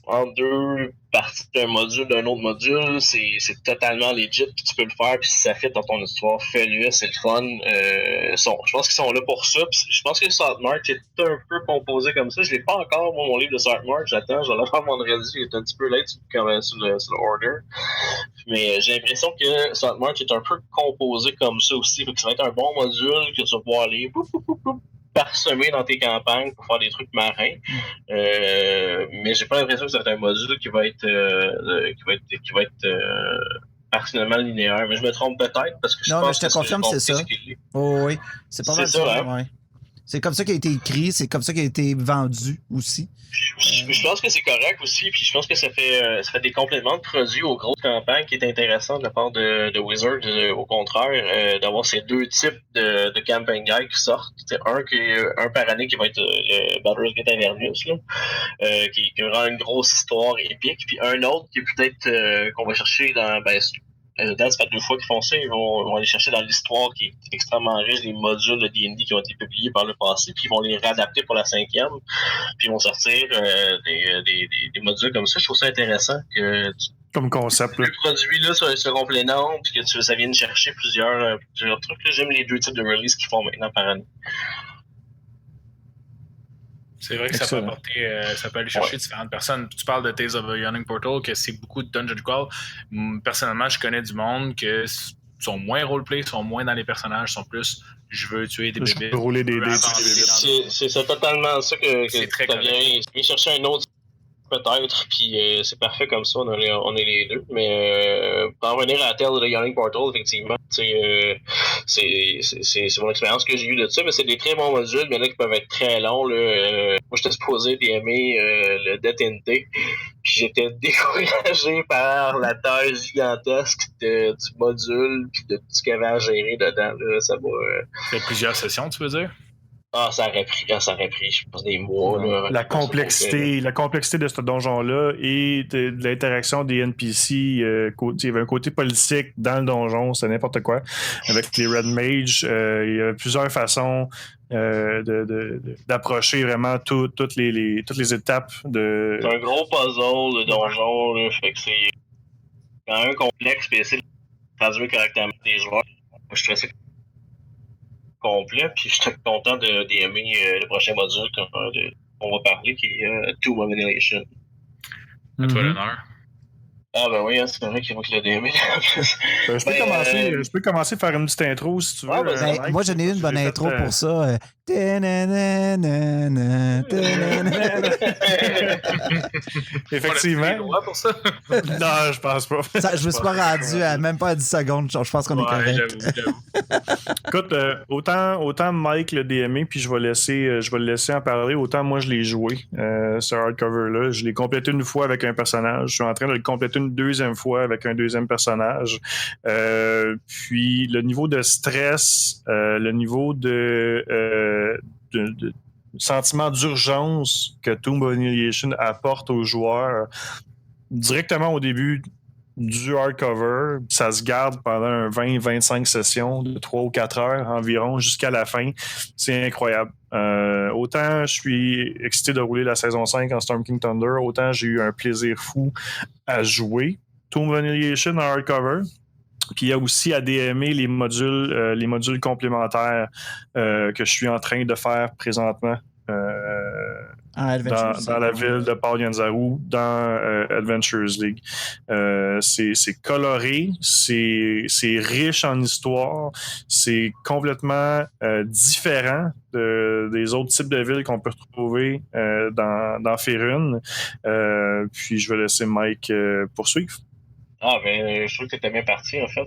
en deux parties d'un autre module, c'est totalement legit, puis tu peux le faire, puis si ça fit dans ton histoire, fais-le, c'est le fun. Je pense qu'ils sont là pour ça, puis je pense que Saltmark est un peu composé comme ça. Je l'ai pas encore, mon livre de Saltmark, j'attends, je vais l'avoir vendredi, il est un petit peu late sur le order. Mais j'ai l'impression que Saltmark est un peu composé comme ça aussi, fait que ça va être un bon module que tu vas pouvoir aller parsemé dans tes campagnes pour faire des trucs marins. Mais j'ai pas l'impression que c'est un module qui va être personnellement linéaire. Mais je me trompe peut-être parce que je pense que... Non, mais je te confirme, c'est ça. Oui. C'est pas mal ça, hein? Ouais. C'est comme ça qu'il a été écrit, c'est comme ça qu'il a été vendu aussi. Je pense que c'est correct aussi, puis je pense que ça fait des compléments de produits aux grosses campagnes qui est intéressant de la part de Wizard, au contraire, d'avoir ces deux types de campaign guides qui sortent. C'est un par année qui va être le Baldur's Gate Avernus, là, qui aura une grosse histoire épique, puis un autre qui est peut-être qu'on va chercher dans... ça fait 2 fois qu'ils font ça, ils vont aller chercher dans l'histoire qui est extrêmement riche, des modules de D&D qui ont été publiés par le passé, puis ils vont les réadapter pour la 5e, puis ils vont sortir des modules comme ça. Je trouve ça intéressant que comme concept. Le produit là se complément, puis que ça vienne chercher plusieurs trucs. Là, j'aime les 2 types de release qu'ils font maintenant par année. C'est vrai que ça peut apporter, ça peut aller chercher différentes personnes. Tu parles de Tales of the Yawning Portal, que c'est beaucoup de Dungeon Crawl. Personnellement, je connais du monde que sont moins roleplay, sont moins dans les personnages, sont plus je veux tuer des bébés. Je veux rouler des dés. C'est totalement ça que c'est très ça vient chercher un autre peut-être, puis c'est parfait comme ça, on est les deux. Mais pour en revenir à la telle de Yawning Portal, effectivement, c'est mon expérience que j'ai eue de ça, mais c'est des très bons modules, mais là qui peuvent être très longs. Moi, j'étais supposé d'aimer le Death Int, puis j'étais découragé par la taille gigantesque du module, puis de tout ce qu'il y avait à gérer dedans. Là, ça m'a... Il y a plusieurs sessions, tu veux dire? Ça aurait pris, je pense, des mois. Là, la complexité de ce donjon-là et de l'interaction des NPC, il y avait un côté politique dans le donjon, c'est n'importe quoi. Avec les Red Mage, il y avait plusieurs façons d'approcher vraiment toutes les étapes de... C'est un gros puzzle, le donjon, là, fait que c'est quand même complexe, puis essayer de traduire correctement les joueurs. Moi, je trouvais ça complet, puis je suis très content d'aimer le prochain module qu'on va parler, qui est Tomb of Annihilation. À toi l'honneur. Ah ben oui, c'est vrai qu'il faut que le DMé. Je peux commencer à faire une petite intro si tu veux. Ouais, moi j'en ai une bonne intro pour ça. Effectivement. Pour ça? Non, je pense pas. Je me suis pas rendu à même pas à 10 secondes. Je pense qu'on est correct. J'avoue. Écoute, autant Mike le DMé, puis je vais le laisser en parler, autant moi je l'ai joué, ce hardcover-là. Je l'ai complété une fois avec un personnage. Je suis en train de le compléter une deuxième fois avec un deuxième personnage. Puis le niveau de stress, le niveau de sentiment d'urgence que Tomb of Annihilation apporte aux joueurs directement au début du hardcover, ça se garde pendant 20-25 sessions de 3 ou 4 heures environ jusqu'à la fin. C'est incroyable. Autant je suis excité de rouler la saison 5 en Storm King Thunder, autant j'ai eu un plaisir fou à jouer Tomb of Annihilation en hardcover. Puis il y a aussi à DMer les modules complémentaires que je suis en train de faire présentement dans la ville de Paul Yanzaru, dans Adventures League. C'est coloré, c'est riche en histoire, c'est complètement différent des autres types de villes qu'on peut retrouver dans Faerun. Puis je vais laisser Mike poursuivre. Ah, ben, je trouve que t'étais bien parti, en fait.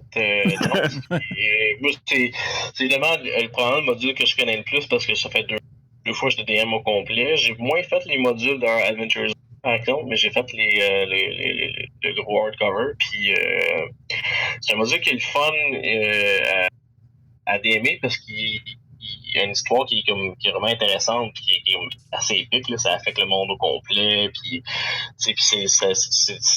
Moi, c'est évidemment le premier module que je connais le plus parce que ça fait deux fois que je DM au complet. J'ai moins fait les modules d'un Adventures, par exemple, mais j'ai fait le gros hardcover. Puis, c'est un module qui est le fun à DMer parce qu'il y a une histoire qui est vraiment intéressante puis qui est assez épique, là. Ça affecte le monde au complet, puis c'est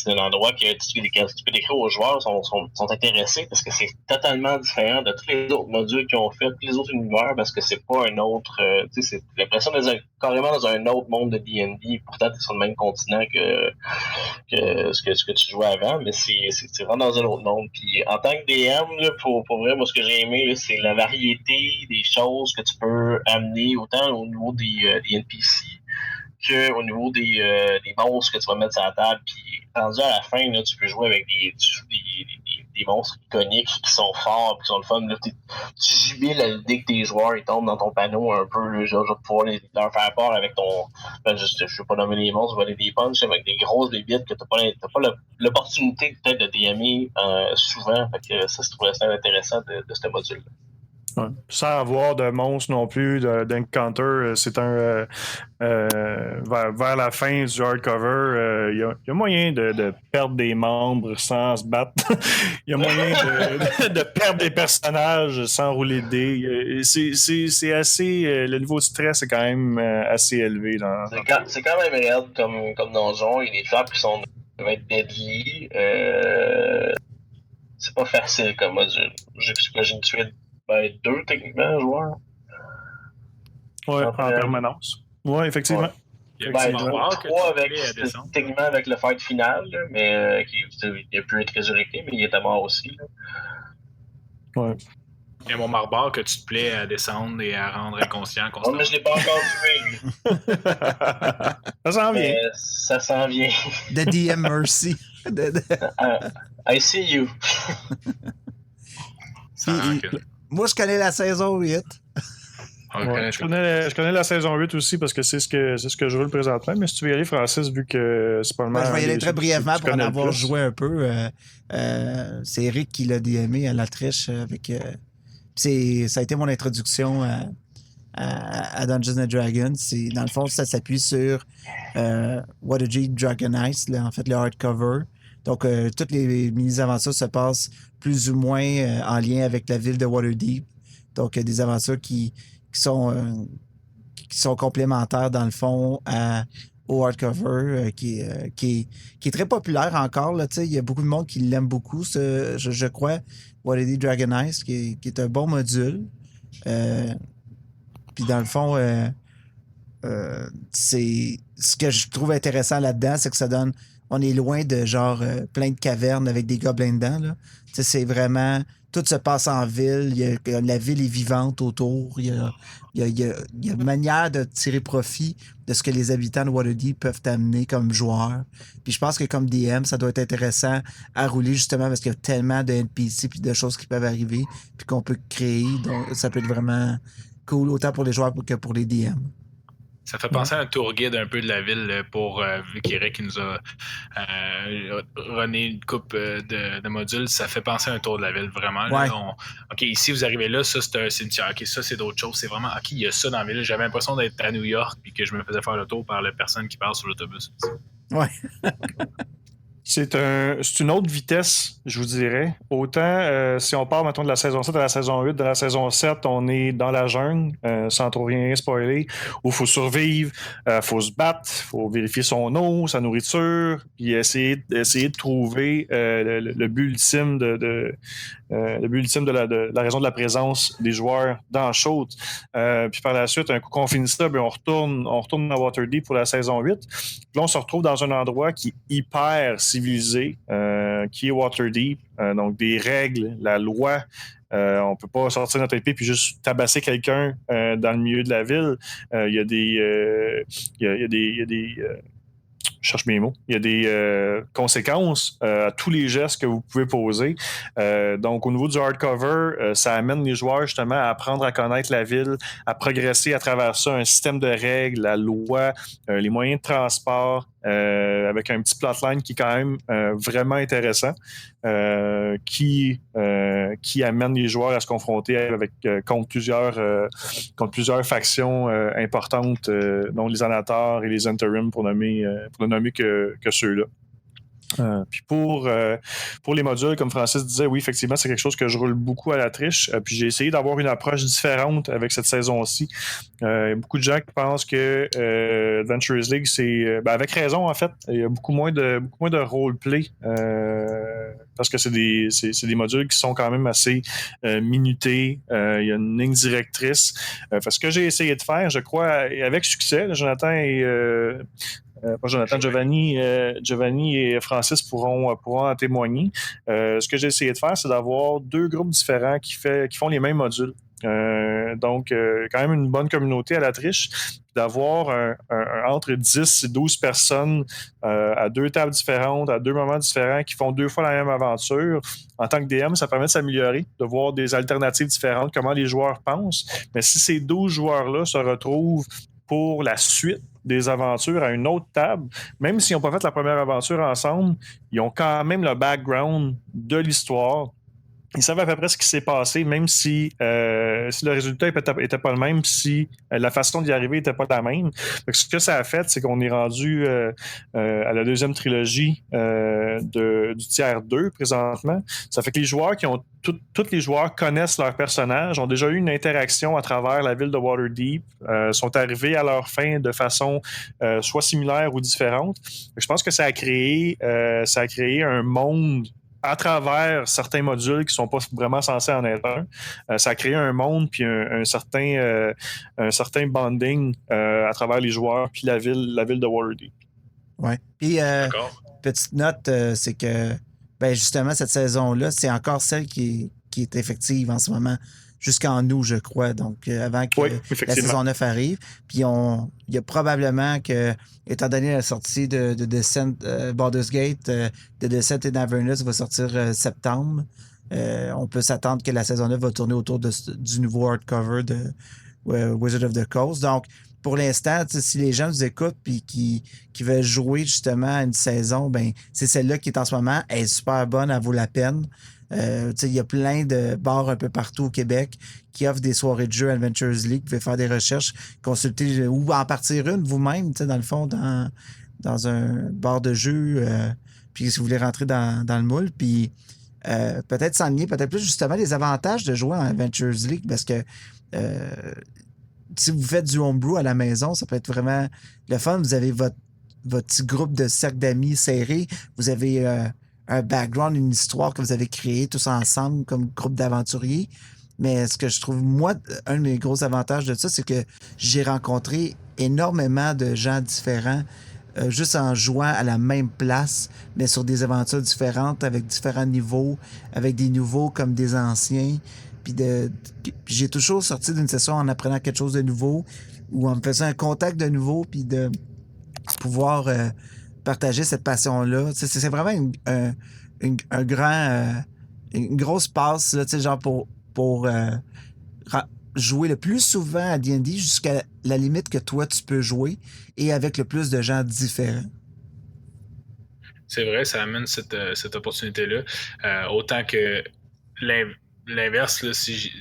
un endroit que tu peux décrire aux joueurs sont intéressés parce que c'est totalement différent de tous les autres modules qu'ils ont fait, tous les autres univers, parce que c'est pas un autre c'est l'impression d'être carrément dans un autre monde de D&D, pourtant t'es sur le même continent que ce que tu jouais avant, mais c'est vraiment dans un autre monde. Puis en tant que DM, là, pour vrai, moi ce que j'ai aimé, là, c'est la variété des choses que tu peux amener autant au niveau des NPC qu'au niveau des monstres que tu vas mettre sur la table. Puis rendu à la fin, là, tu peux jouer avec des monstres iconiques qui sont forts, qui sont le fun. Là, tu jubiles à l'idée que tes joueurs ils tombent dans ton panneau un peu. Là, genre, pouvoir leur faire peur avec ton... je ne vais pas nommer les monstres, je vais aller des punches avec des grosses bébites que tu n'as pas l'opportunité peut-être de DMer souvent. Fait que ça, je trouvais ça intéressant de ce module-là. Ouais. Sans avoir de monstres non plus, d'encounter, c'est un vers la fin du hardcover, il y a moyen de perdre des membres sans se battre. Il y a moyen de perdre des personnages sans rouler de dés. C'est assez... le niveau de stress est quand même assez élevé. C'est quand même raide comme donjon. Il y a des trappes qui peuvent être deadly. C'est pas facile comme module. J'ai tué 2 techniquement joueurs. Ouais, en permanence. Ouais, effectivement. Ouais. Il y a 3 techniquement avec le fight final, là, mais il a pu être résurrecté, mais il était mort aussi. Là. Ouais. Il y a mon barbare que tu te plais à descendre et à rendre inconscient constamment. Non, mais je l'ai pas encore tué, lui. Ça s'en vient. Ça s'en vient. The DM Mercy. I see you. Moi, je connais la saison 8. Ouais, je connais la saison 8 aussi parce que c'est ce que je roule présentement. Mais si tu veux y aller, Francis, vu que c'est pas le même. Je vais y aller très brièvement pour en avoir joué un peu. C'est Eric qui l'a DMé à la triche avec. Ça a été mon introduction à Dungeons and Dragons. Dans le fond, ça s'appuie sur Waterdeep Dragon Heist, en fait, le hardcover. Donc, toutes les mini-aventures se passent plus ou moins en lien avec la ville de Waterdeep. Donc, des aventures qui sont complémentaires, dans le fond, au hardcover, qui est très populaire encore. Là, il y a beaucoup de monde qui l'aime beaucoup, je crois, Waterdeep Dragon Heist, qui est un bon module. Puis dans le fond, c'est ce que je trouve intéressant là-dedans, c'est que ça donne... On est loin de genre plein de cavernes avec des gobelins dedans. Là. C'est vraiment... Tout se passe en ville. La ville est vivante autour. Il y a une manière de tirer profit de ce que les habitants de Waterdeep peuvent amener comme joueurs. Puis je pense que comme DM, ça doit être intéressant à rouler justement parce qu'il y a tellement de NPC puis de choses qui peuvent arriver puis qu'on peut créer. Donc ça peut être vraiment cool autant pour les joueurs que pour les DM. Ça fait penser à un tour guide un peu de la ville pour vu qu'Eric nous a runné une coupe de modules. Ça fait penser à un tour de la ville, vraiment. Là, ouais. OK, ici, vous arrivez là, ça, c'est un cimetière. OK, ça, c'est d'autres choses. C'est vraiment, OK, il y a ça dans la ville. J'avais l'impression d'être à New York puis que je me faisais faire le tour par la personne qui parle sur l'autobus. Ouais. C'est une autre vitesse, je vous dirais. Autant, si on part, maintenant de la saison 7 à la saison 8, de la saison 7, on est dans la jungle, sans trop rien spoiler, où il faut survivre, faut se battre, faut vérifier son eau, sa nourriture, puis essayer de trouver le but ultime de la raison de la présence des joueurs dans Chaude. Puis par la suite, un coup qu'on finit ça, on retourne dans Waterdeep pour la saison 8. Puis là, on se retrouve dans un endroit qui est hyper civilisé, qui est Waterdeep. Donc, des règles, la loi. On peut pas sortir notre épée puis juste tabasser quelqu'un dans le milieu de la ville. Il y a des je cherche mes mots. Il y a des conséquences à tous les gestes que vous pouvez poser. Donc, au niveau du hardcover, ça amène les joueurs justement à apprendre à connaître la ville, à progresser à travers ça, un système de règles, la loi, les moyens de transport, avec un petit plotline qui est quand même vraiment intéressant, qui amène les joueurs à se confronter contre plusieurs factions importantes, dont les Anatars et les Interim pour ne nommer que ceux-là. Puis pour les modules, comme Francis disait, oui, effectivement, c'est quelque chose que je roule beaucoup à la triche. Puis j'ai essayé d'avoir une approche différente avec cette saison-ci. Il y a beaucoup de gens qui pensent que Adventures League, c'est... avec raison, en fait. Il y a beaucoup moins de roleplay parce que c'est des modules qui sont quand même assez minutés. Il y a une ligne directrice. Ce que j'ai essayé de faire, je crois, avec succès, Jonathan et... pas Jonathan, Giovanni et Francis pourront en témoigner. Ce que j'ai essayé de faire, c'est d'avoir deux groupes différents qui font les mêmes modules. Donc, quand même une bonne communauté à la triche, d'avoir entre 10 et 12 personnes à deux tables différentes, à deux moments différents, qui font deux fois la même aventure. En tant que DM, ça permet de s'améliorer, de voir des alternatives différentes, comment les joueurs pensent. Mais si ces 12 joueurs-là se retrouvent pour la suite des aventures à une autre table, même s'ils n'ont pas fait la première aventure ensemble, ils ont quand même le background de l'histoire. Ils savent à peu près ce qui s'est passé, même si le résultat n'était pas le même, si la façon d'y arriver n'était pas la même. Donc, ce que ça a fait, c'est qu'on est rendu à la deuxième trilogie du tiers 2 présentement. Ça fait que les joueurs tous les joueurs connaissent leurs personnages, ont déjà eu une interaction à travers la ville de Waterdeep, sont arrivés à leur fin de façon soit similaire ou différente. Je pense que ça a créé un monde à travers certains modules qui ne sont pas vraiment censés en être un. Ça a créé un monde puis un certain bonding à travers les joueurs puis la ville de Waterdeep. Oui. Puis, petite note, c'est que justement, cette saison-là, c'est encore celle qui est effective en ce moment, jusqu'en août, je crois. Donc, avant que la saison 9 arrive. Puis, il y a probablement que, étant donné la sortie de Descent, Baldur's Gate, de Descent in Avernus va sortir septembre, on peut s'attendre que la saison 9 va tourner autour du nouveau hardcover Wizard of the Coast. Donc, pour l'instant, si les gens nous écoutent et qui veulent jouer justement à une saison, ben c'est celle-là qui est en ce moment. Elle est super bonne, elle vaut la peine. Il y a plein de bars un peu partout au Québec qui offrent des soirées de jeux Adventures League. Vous pouvez faire des recherches, consulter ou en partir une vous-même, dans le fond, dans un bar de jeux. Puis si vous voulez rentrer dans le moule, puis peut-être s'enligner, peut-être plus justement les avantages de jouer en Adventures League parce que si vous faites du homebrew à la maison, ça peut être vraiment le fun. Vous avez votre petit groupe de cercle d'amis serré. Vous avez un background, une histoire que vous avez créée tous ensemble comme groupe d'aventuriers. Mais ce que je trouve, moi, un de mes gros avantages de ça, c'est que j'ai rencontré énormément de gens différents juste en jouant à la même place, mais sur des aventures différentes, avec différents niveaux, avec des nouveaux comme des anciens. Puis j'ai toujours sorti d'une session en apprenant quelque chose de nouveau ou en me faisant un contact de nouveau, puis de pouvoir partager cette passion-là. C'est vraiment une grosse passe là, genre pour jouer le plus souvent à D&D jusqu'à la limite que toi, tu peux jouer et avec le plus de gens différents. C'est vrai, ça amène cette opportunité-là. Autant que l'inverse, là,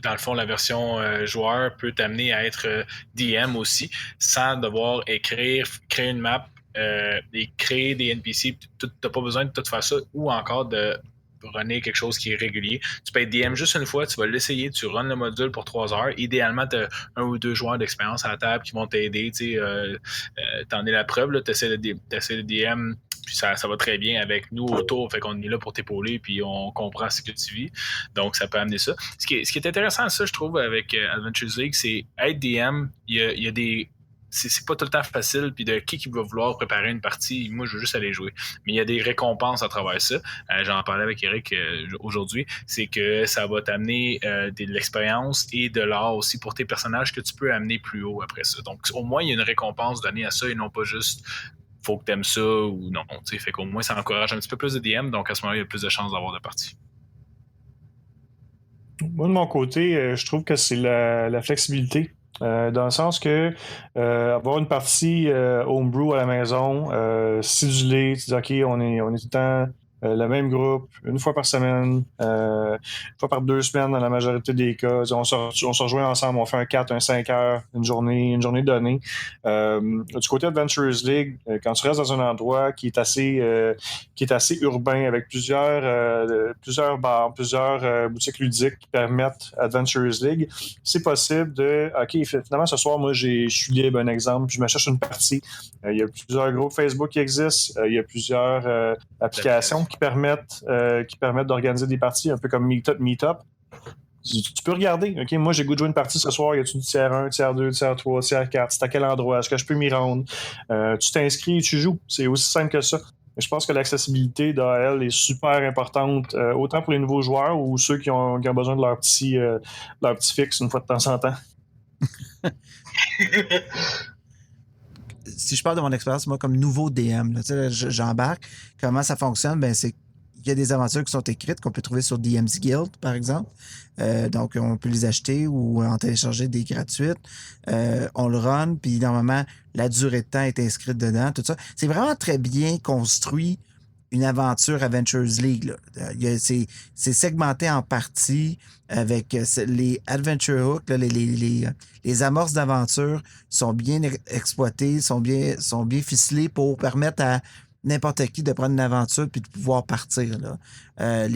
dans le fond, la version joueur peut t'amener à être DM aussi, sans devoir créer une map et créer des NPC. Tu n'as pas besoin de tout faire ça ou encore de runner quelque chose qui est régulier. Tu peux être DM juste une fois, tu vas l'essayer, tu runs le module pour 3 heures. Idéalement, tu as 1 ou 2 joueurs d'expérience à la table qui vont t'aider. T'en es la preuve, tu essaies de DM, puis ça va très bien avec nous autour. Fait qu'on est là pour t'épauler, puis on comprend ce que tu vis. Donc, ça peut amener ça. Ce qui est intéressant, ça, je trouve, avec Adventures League, c'est être DM, il y a des... C'est pas tout le temps facile, puis de qui va vouloir préparer une partie, moi je veux juste aller jouer. Mais il y a des récompenses à travers ça. J'en parlais avec Eric aujourd'hui, c'est que ça va t'amener de l'expérience et de l'art aussi pour tes personnages que tu peux amener plus haut après ça. Donc au moins il y a une récompense donnée à ça et non pas juste faut que t'aimes ça ou non. Fait qu'au moins ça encourage un petit peu plus de DM, donc à ce moment-là il y a plus de chances d'avoir de parties. Moi de mon côté, je trouve que c'est la flexibilité. Dans le sens que avoir une partie homebrew à la maison, sidulée, tu dis OK, on est tout le temps le même groupe, une fois par semaine, une fois par 2 semaines dans la majorité des cas. On se rejoint ensemble, on fait un 4, un 5 heures, une journée donnée. Du côté Adventures League, quand tu restes dans un endroit qui est assez urbain, avec plusieurs bars, plusieurs boutiques ludiques qui permettent Adventures League, c'est possible de OK, finalement ce soir, moi je suis libre, un exemple, puis je me cherche une partie. Il y a plusieurs groupes Facebook qui existent, il y a plusieurs applications qui permettent d'organiser des parties, un peu comme Meetup. Tu peux regarder. OK, moi, j'ai goût de jouer une partie ce soir. Y a-tu du tiers 1, tiers 2, tiers 3, tiers 4? C'est à quel endroit? Est-ce que je peux m'y rendre? Tu t'inscris et tu joues. C'est aussi simple que ça. Je pense que l'accessibilité d'AL est super importante, autant pour les nouveaux joueurs ou ceux qui ont besoin de leur petit fixe une fois de temps en temps. Si je parle de mon expérience, moi, comme nouveau DM, là, j'embarque. Comment ça fonctionne? Ben, c'est qu'il y a des aventures qui sont écrites qu'on peut trouver sur DM's Guild, par exemple. Donc, on peut les acheter ou en télécharger des gratuites. On le run, puis normalement, la durée de temps est inscrite dedans, tout ça. C'est vraiment très bien construit, une aventure Adventures League. Là. C'est segmenté en parties avec les Adventure Hooks, là, les amorces d'aventure sont bien exploitées, sont bien ficelées pour permettre à n'importe qui de prendre une aventure puis de pouvoir partir. Là.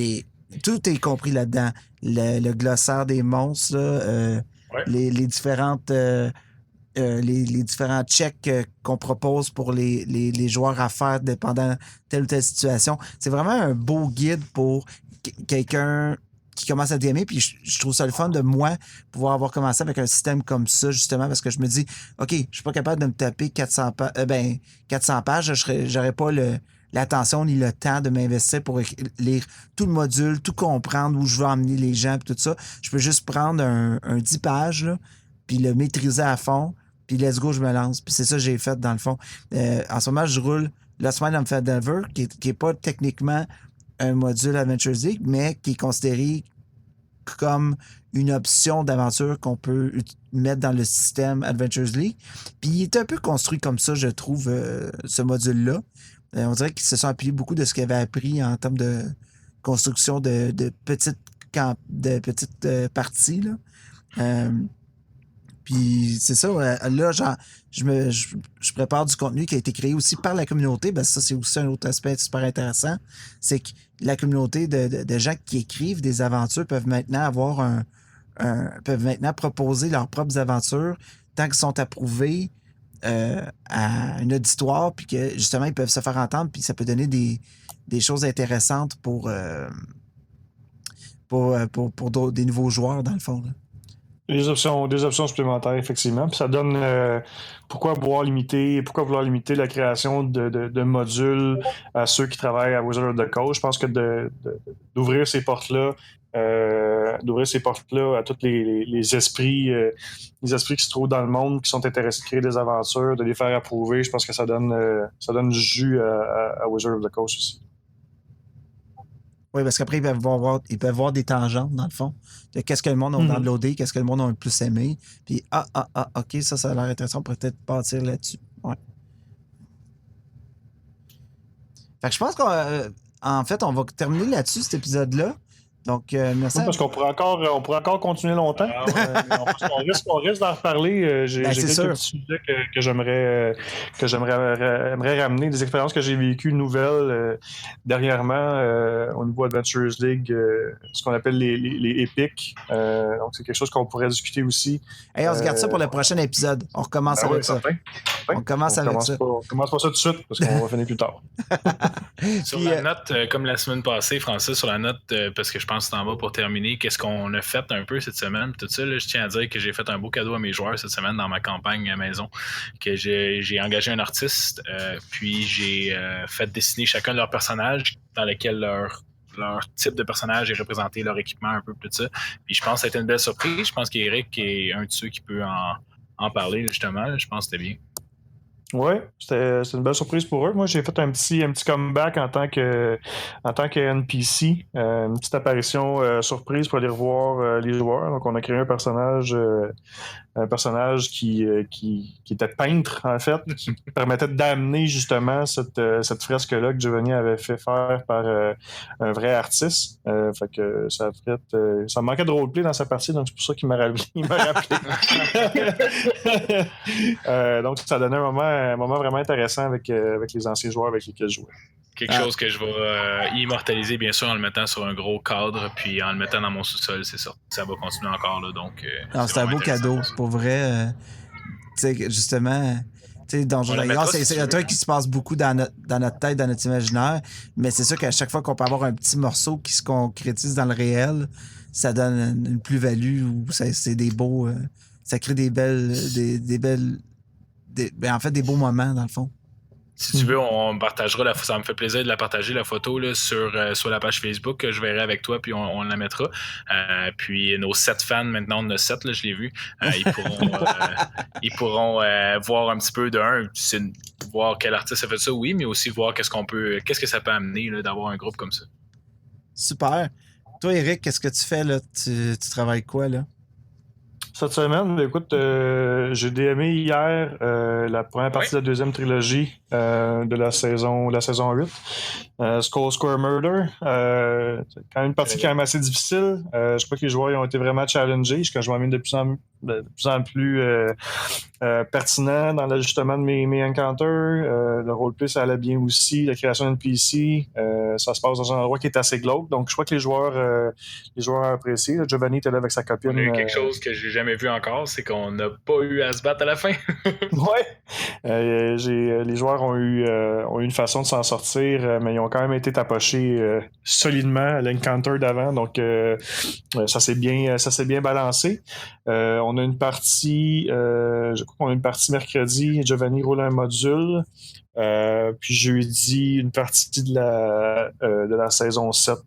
Tout est compris là-dedans. Le glossaire des monstres, là, Ouais. les différentes... les différents checks qu'on propose pour les joueurs à faire dépendant telle ou telle situation. C'est vraiment un beau guide pour quelqu'un qui commence à DMer, puis je trouve ça le fun de moi pouvoir avoir commencé avec un système comme ça, justement, parce que je me dis, OK, je suis pas capable de me taper 400 pages, j'aurais pas l'attention ni le temps de m'investir pour lire tout le module, tout comprendre où je veux emmener les gens, puis tout ça. Je peux juste prendre un 10 pages, là, puis le maîtriser à fond, puis let's go, je me lance. Puis c'est ça que j'ai fait, dans le fond. En ce moment, je roule Lost Mine of Endeavor, qui est pas techniquement un module Adventures League, mais qui est considéré comme une option d'aventure qu'on peut mettre dans le système Adventures League. Puis il est un peu construit comme ça, je trouve, ce module-là. On dirait qu'ils se sont appuyés beaucoup de ce qu'ils avaient appris en termes de construction de petites parties. Là. Puis c'est ça, là, je prépare du contenu qui a été créé aussi par la communauté. Ben, ça, c'est aussi un autre aspect super intéressant. C'est que la communauté de gens qui écrivent des aventures peuvent maintenant peuvent maintenant proposer leurs propres aventures tant qu'ils sont approuvés à un auditoire, puis que justement, ils peuvent se faire entendre, puis ça peut donner des choses intéressantes pour des nouveaux joueurs, dans le fond. Là. Des options supplémentaires, effectivement. Puis ça donne pourquoi vouloir limiter la création de modules à ceux qui travaillent à Wizard of the Coast. Je pense que d'ouvrir ces portes-là, à tous les esprits qui se trouvent dans le monde, qui sont intéressés de créer des aventures, de les faire approuver, je pense que ça donne du jus à Wizard of the Coast aussi. Oui, parce qu'après, ils peuvent voir des tangentes, dans le fond, de qu'est-ce que le monde a downloadé, qu'est-ce que le monde a le plus aimé. Puis, OK, ça a l'air intéressant, on pourrait peut-être partir là-dessus. Ouais. Fait que je pense qu'en fait, on va terminer là-dessus, cet épisode-là. Donc, merci. Oui, parce qu'on pourrait encore continuer longtemps. On risque d'en reparler. J'ai quelques petits sujets que j'aimerais ramener, des expériences que j'ai vécues nouvelles dernièrement au niveau Adventures League, ce qu'on appelle les épiques. Donc, c'est quelque chose qu'on pourrait discuter aussi. Hey, on se garde ça pour le prochain épisode. On recommence avec ça. On commence avec ça. On commence pas ça tout de suite, parce qu'on va finir plus tard. Sur la note, comme la semaine passée, Francis, sur la note, parce que je pense que c'est en bas pour terminer, qu'est-ce qu'on a fait un peu cette semaine, tout ça, là, je tiens à dire que j'ai fait un beau cadeau à mes joueurs cette semaine dans ma campagne à maison, que j'ai engagé un artiste, puis j'ai fait dessiner chacun de leurs personnages dans lequel leur type de personnage est représenté, leur équipement, un peu tout ça. Puis je pense que ça a été une belle surprise. Je pense qu'Éric est un de ceux qui peut en parler, justement. Je pense que c'était bien. Oui, c'était une belle surprise pour eux. Moi, j'ai fait un petit comeback en tant que NPC, une petite apparition surprise pour aller revoir les joueurs. Donc, on a créé un personnage qui était peintre, en fait, qui permettait d'amener justement cette fresque-là que Giovanni avait fait faire par un vrai artiste. Fait que ça manquait de roleplay dans sa partie, donc c'est pour ça qu'il m'a rappelé. Donc, ça donnait un moment vraiment intéressant avec les anciens joueurs avec lesquels je jouais. Quelque chose que je vais immortaliser, bien sûr, en le mettant sur un gros cadre, puis en le mettant dans mon sous-sol, c'est ça. Ça va continuer encore, là, donc... c'est un beau cadeau, pour vrai. Tu sais, justement... Donjon Dragon, c'est un truc qui se passe beaucoup dans notre tête, dans notre imaginaire, mais c'est sûr qu'à chaque fois qu'on peut avoir un petit morceau qui se concrétise dans le réel, ça donne une plus-value ou c'est des beaux... ça crée des belles... en fait, des beaux moments, dans le fond. Si tu veux, on partagera ça me fait plaisir de la partager, la photo, là, sur la page Facebook que je verrai avec toi, puis on la mettra. Puis nos 7 fans, maintenant on en a 7, là, je l'ai vu, ils pourront voir un petit peu voir quel artiste a fait ça, oui, mais aussi voir qu'est-ce que ça peut amener là, d'avoir un groupe comme ça. Super. Toi, Éric, qu'est-ce que tu fais là? Tu travailles quoi là? Cette semaine, écoute, j'ai DMé hier la première partie de la deuxième trilogie de la saison 8. Skull Square Murder. C'est quand même une partie quand même assez difficile. Je crois que les joueurs ont été vraiment challengés. Je m'amène de plus en plus pertinent dans l'ajustement de mes encounters. Le roleplay, ça allait bien aussi. La création d'un NPC, ça se passe dans un endroit qui est assez glauque. Donc, je crois que les joueurs ont apprécié. Giovanni était là avec sa copine. Il y a quelque chose que j'ai jamais vu encore, c'est qu'on n'a pas eu à se battre à la fin. Ouais. Les joueurs ont eu une façon de s'en sortir, mais ils ont quand même été tapochés solidement à l'encounter d'avant. Donc, ça s'est bien balancé. On a une partie, je crois qu'on a une partie mercredi. Giovanni roule un module. Puis jeudi, une partie de la saison 7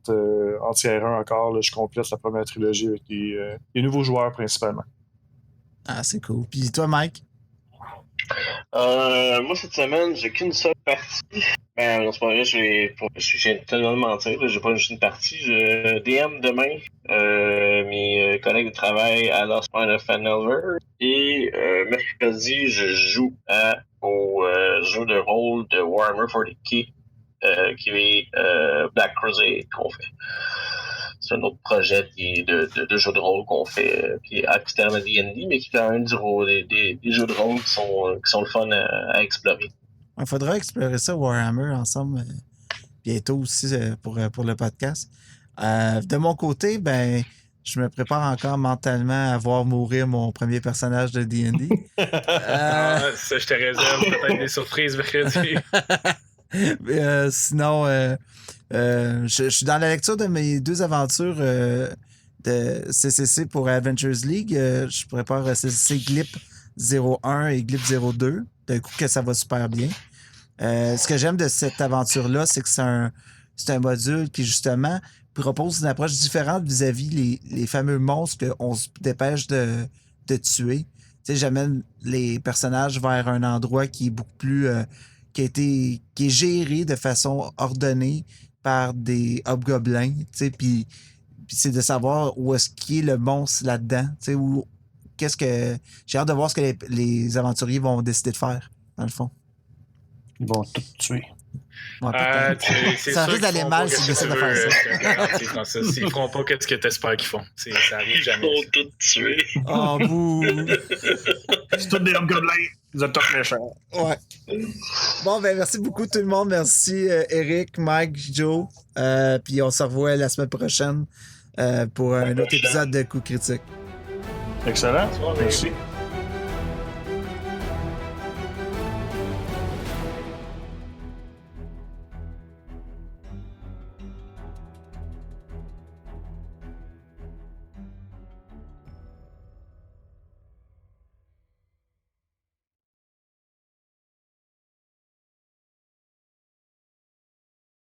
entière 1 encore. Là, je complète la première trilogie avec les nouveaux joueurs principalement. Ah, c'est cool. Puis toi, Mike? Moi, cette semaine, j'ai qu'une seule partie. Non, c'est pas vrai, j'ai tellement de mentir. J'ai pas juste une partie. Je DM demain mes collègue de travail à Lost Mine of Fenelver. Et mercredi, je joue au jeu de rôle de Warhammer 40K qui est Black Crusade qu'on fait. C'est un autre projet de jeu de rôle qu'on fait qui est externe à D&D, mais qui fait quand même des jeux de rôle qui sont le fun à explorer. Il faudra explorer ça, Warhammer, ensemble, bientôt aussi pour le podcast. De mon côté, ben, je me prépare encore mentalement à voir mourir mon premier personnage de D&D. Ça, je te réserve peut-être des surprises mercredi. Sinon, je suis dans la lecture de mes 2 aventures de CCC pour Adventures League. Je prépare CCC Glip 01 et Glip 02. D'un coup que ça va super bien. Ce que j'aime de cette aventure-là, c'est que c'est un module qui, justement, propose une approche différente vis-à-vis les fameux monstres qu'on se dépêche de tuer. Tu sais, j'amène les personnages vers un endroit qui est beaucoup plus... qui est géré de façon ordonnée par des hobgoblins, tu sais, puis c'est de savoir où est-ce qu'il est le monstre là-dedans, tu sais, où j'ai hâte de voir ce que les aventuriers vont décider de faire, dans le fond. Ils vont tout tuer. Ouais, ça risque d'aller mal s'ils décident de faire ça. S'ils feront pas, qu'est-ce que t'espères qu'ils font? Ça arrive jamais. Ils vont tout tuer. Oh, bouh! C'est tous des hobgoblins. Ils ont tous méchants. Ouais. Bon, ben merci beaucoup tout le monde. Merci Eric, Mike, Joe. Puis on se revoit la semaine prochaine pour un autre épisode de Coup Critique. Excellent. Merci.